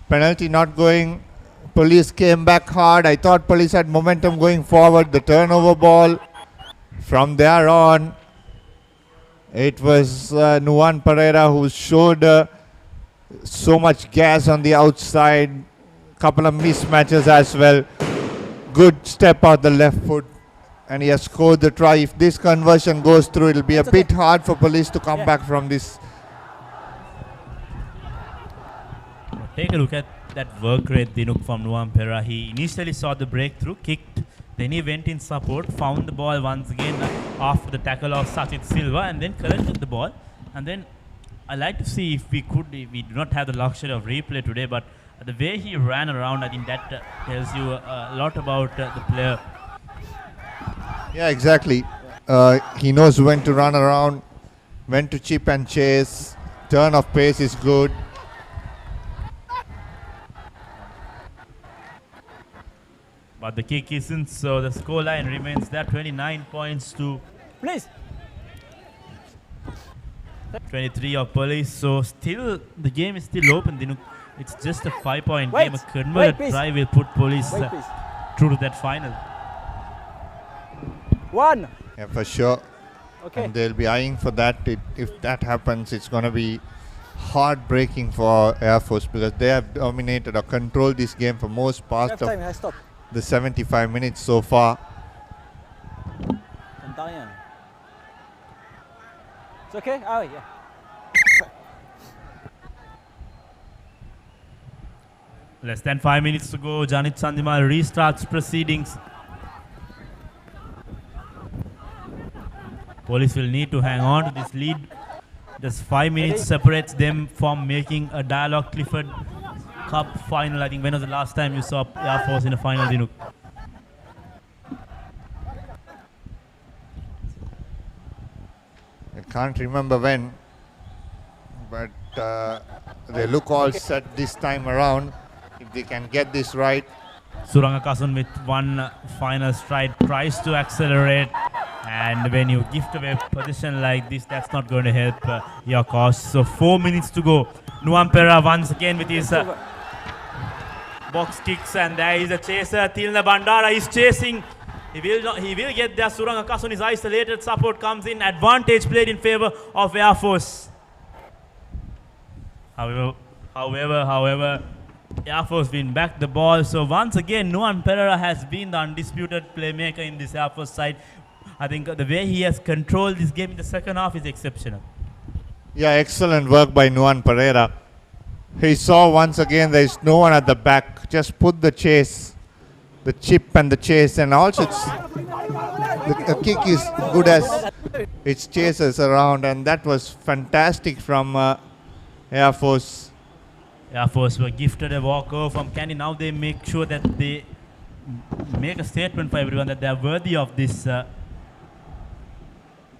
Penalty not going. Police came back hard. I thought Police had momentum going forward. The turnover ball. From there on, it was Nuan Pereira who showed so much gas on the outside. Couple of mismatches as well. Good step out the left foot, and he has scored the try. If this conversion goes through, it'll be a bit hard for Police to come back from this. Take a look at that work rate, Dinuk, from Nuam Pereira. He initially saw the breakthrough, kicked, then he went in support, found the ball once again after the tackle of Sachit Silva, and then collected the ball. And then I like to see if we do not have the luxury of replay today, but the way he ran around, I think that tells you a lot about the player. Yeah, exactly. He knows when to run around, when to chip and chase. Turn of pace is good. But the kick isn't, so the scoreline remains there, 29 points to 23 of Police. So still, the game is still open, Dinuk. It's just a 5-point game. A converted try will put Police through to that final. One. Yeah, for sure. Okay. And they'll be eyeing for that. If that happens, it's going to be heartbreaking for Air Force, because they have dominated or controlled this game for most part of the 75 minutes so far. It's okay? Oh, yeah. Less than 5 minutes to go. Janit Chandimal restarts proceedings. Police will need to hang on to this lead. Just 5 minutes separates them from making a Dialog Clifford Cup final. I think when was the last time you saw Air Force in a final, Dinuk? I can't remember when, but they look all set this time around. If they can get this right. Suranga Kasun with one final stride, tries to accelerate. And when you gift away a position like this, that's not going to help your cause. So 4 minutes to go. Nuwan Perera once again with his box kicks, and there is a chaser. Tilna Bandara is chasing. He will get there. Suranga Kasun is isolated. Support comes in. Advantage played in favor of Air Force. However, Air Force win back the ball. So once again, Nuwan Perera has been the undisputed playmaker in this Air Force side. I think the way he has controlled this game in the second half is exceptional. Yeah, excellent work by Nuwan Perera. He saw once again there is no one at the back. Just put the chase, the chip and the chase, and also the kick is good as it chases around, and that was fantastic from Air Force. Air Force were gifted a walkover from Candy. Now they make sure that they make a statement for everyone that they are worthy of this,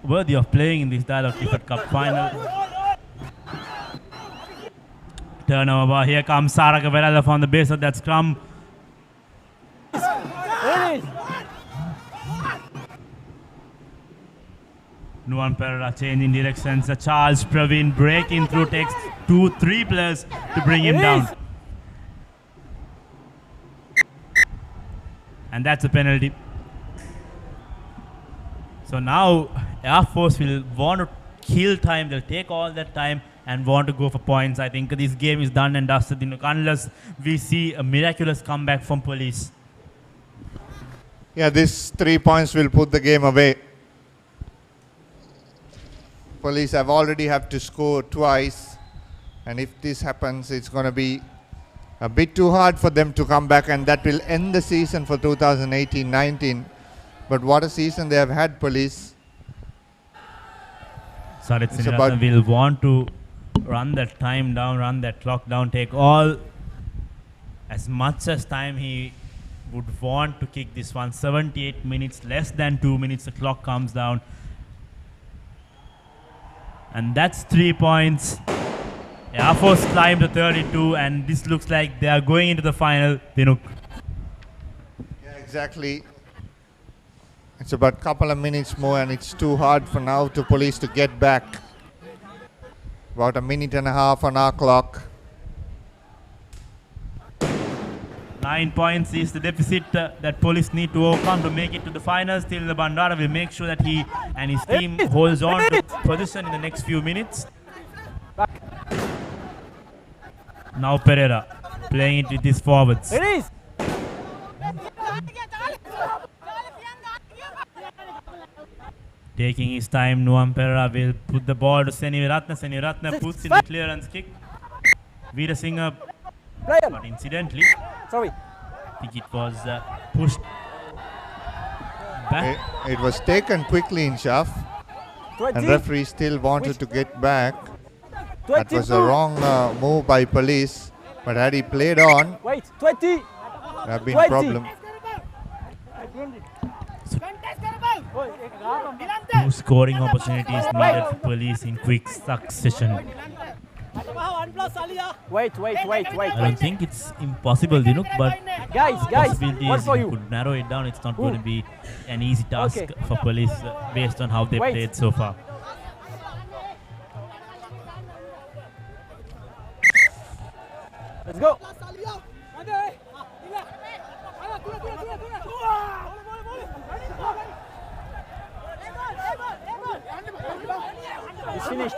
worthy of playing in this Dialog Clifford Cup final. Turnover. Here comes Sara Gavarella from the base of that scrum. Nuwan Perera changing directions. Charles Praveen breaking through, takes 2-3 players to bring him down. And that's a penalty. So now Air Force will want to kill time. They'll take all that time and want to go for points. I think this game is done and dusted unless we see a miraculous comeback from Police. Yeah, these 3 points will put the game away. Police have already have to score twice, and if this happens, it's going to be a bit too hard for them to come back, and that will end the season for 2018-19. But what a season they have had, Police. Sarit Siniratna will want to run that time down, run that clock down, take all as much as time he would want to kick this one. 78 minutes, less than 2 minutes, the clock comes down. And that's 3 points. Air Force climbed to 32, and this looks like they are going into the final. Dinuk. Yeah, exactly. It's about a couple of minutes more, and it's too hard for now to Police to get back. About a minute and a half on our clock. 9 points is the deficit that Police need to overcome to make it to the finals. Still, the Bandara will make sure that he and his team holds on to position in the next few minutes. Now Perera playing it with his forwards. It is. Taking his time, Nuwan Perera will put the ball to Seniviratna. Seniviratna puts in the clearance kick. Veera Singh, but incidentally, I think it was pushed back. It was taken quickly in Shaf, and referee still wanted to get back. That was a wrong move by Police, but had he played on, wait, 20. there have been problem. Two scoring opportunities needed for Police in quick succession. Wait. I don't think it's impossible, Dinuk, but guys, possibilities you could narrow it down. It's not going to be an easy task for Police based on how they played so far. Let's go. It's finished.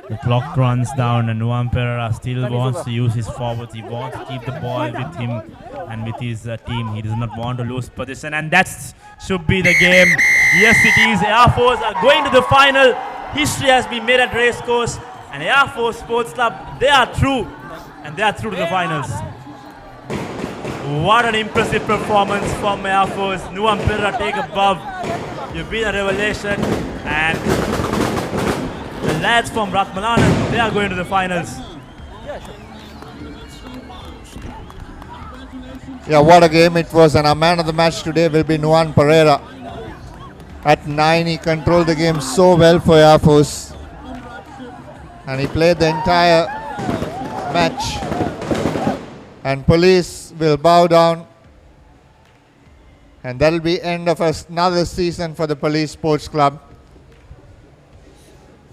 The clock runs down, and Nuwan Perera still wants to use his forwards. He wants to keep the ball with him and with his team. He does not want to lose position, and that should be the game. Yes, it is. Air Force are going to the final. History has been made at Racecourse, and Air Force Sports Club, they are through, and they are through to the finals. What an impressive performance from Air Force. Nuwan Perera take above. You've been a revelation, and the lads from Ratmalanan, they are going to the finals. Yeah, what a game it was, and our man of the match today will be Nuwan Perera. At 9, he controlled the game so well for Air Force, and he played the entire match. And Police will bow down And that'll be end of another season for the Police Sports Club.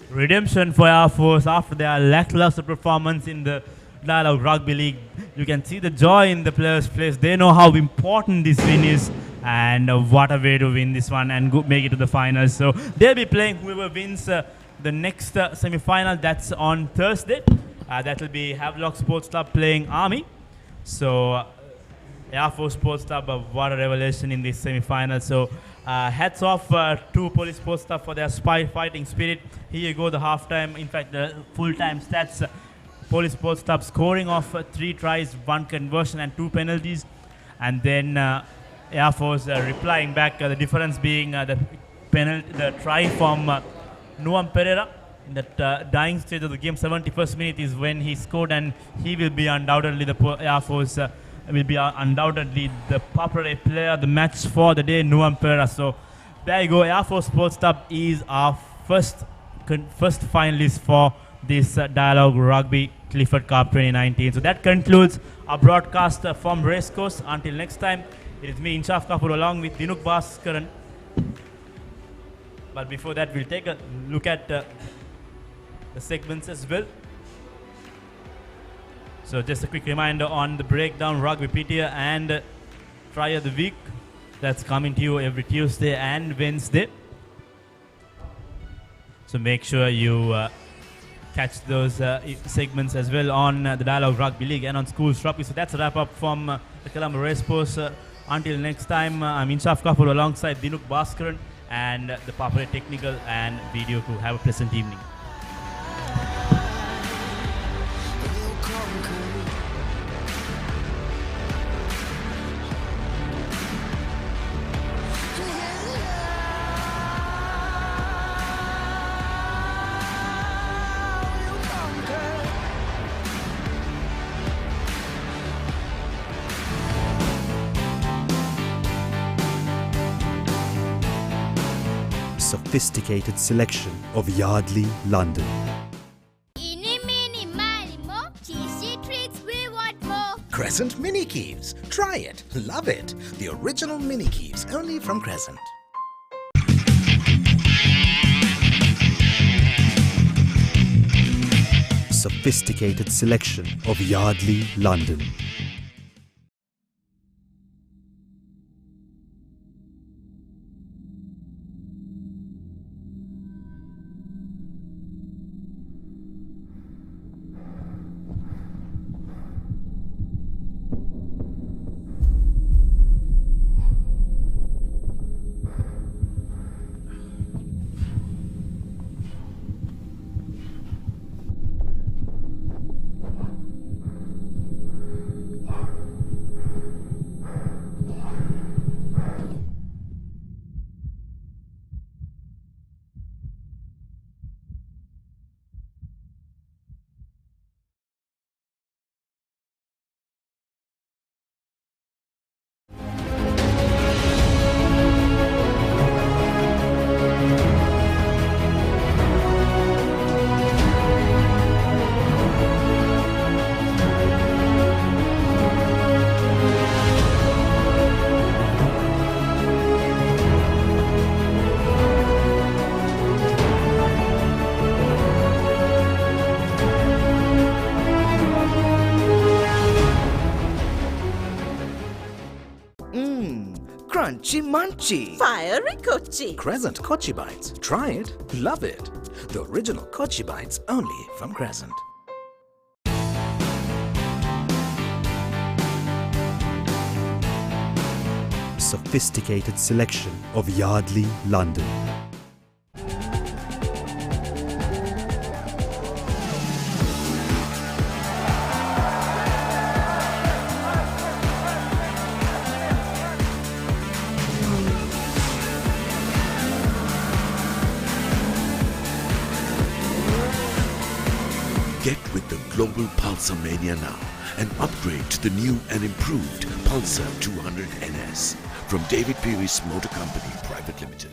Redemption for Air Force after their lackluster performance in the Dialog Rugby League. You can see the joy in the players' face. They know how important this win is, and what a way to win this one and make it to the finals. So they'll be playing whoever wins the next semi-final. That's on Thursday. That will be Havelock Sports Club playing Army. So Air Force Sports Club, what a revelation in this semi-final. So hats off to Police Sports Club for their fighting spirit. Here you go, the halftime, in fact the full-time stats. Police Sports Club scoring off 3 tries, 1 conversion and 2 penalties. And then Air Force replying back, the difference being the try from Nuam Pereira in that dying stage of the game. 71st minute is when he scored, and he will be undoubtedly Air Force will be undoubtedly the ThePapare player of the match for the day, Nuam Pereira. So there you go, Air Force Sports Club is our first finalist for this Dialog Rugby Clifford Cup 2019. So that concludes our broadcast from Racecourse. Until next time, it is me, Inshaf Kapoor, along with Dinuk Bhaskaran. But before that, we'll take a look at the segments as well. So just a quick reminder on the breakdown Rugby PTA and Try of the Week. That's coming to you every Tuesday and Wednesday. So make sure you catch those segments as well on the Dialog Rugby League and on Schools Rugby. So that's a wrap up from the Colombo Racecourse. Until next time, I'm Inshaf Kapoor alongside Dinuk Bhaskaran and the ThePapare technical and video crew. Have a pleasant evening. Sophisticated selection of Yardley, London. Eeny, meeny, miny, mo. Cheesy treats, we want more. Crescent Mini Keeves. Try it. Love it. The original Mini Keeves, only from Crescent. Sophisticated selection of Yardley, London. Crunchy munchy. Fiery Kochi. Crescent Kochi Bites. Try it. Love it. The original Kochi Bites, only from Crescent. Sophisticated selection of Yardley, London. Get with the global Pulsar Mania now and upgrade to the new and improved Pulsar 200 NS from David Peary's Motor Company Private Limited.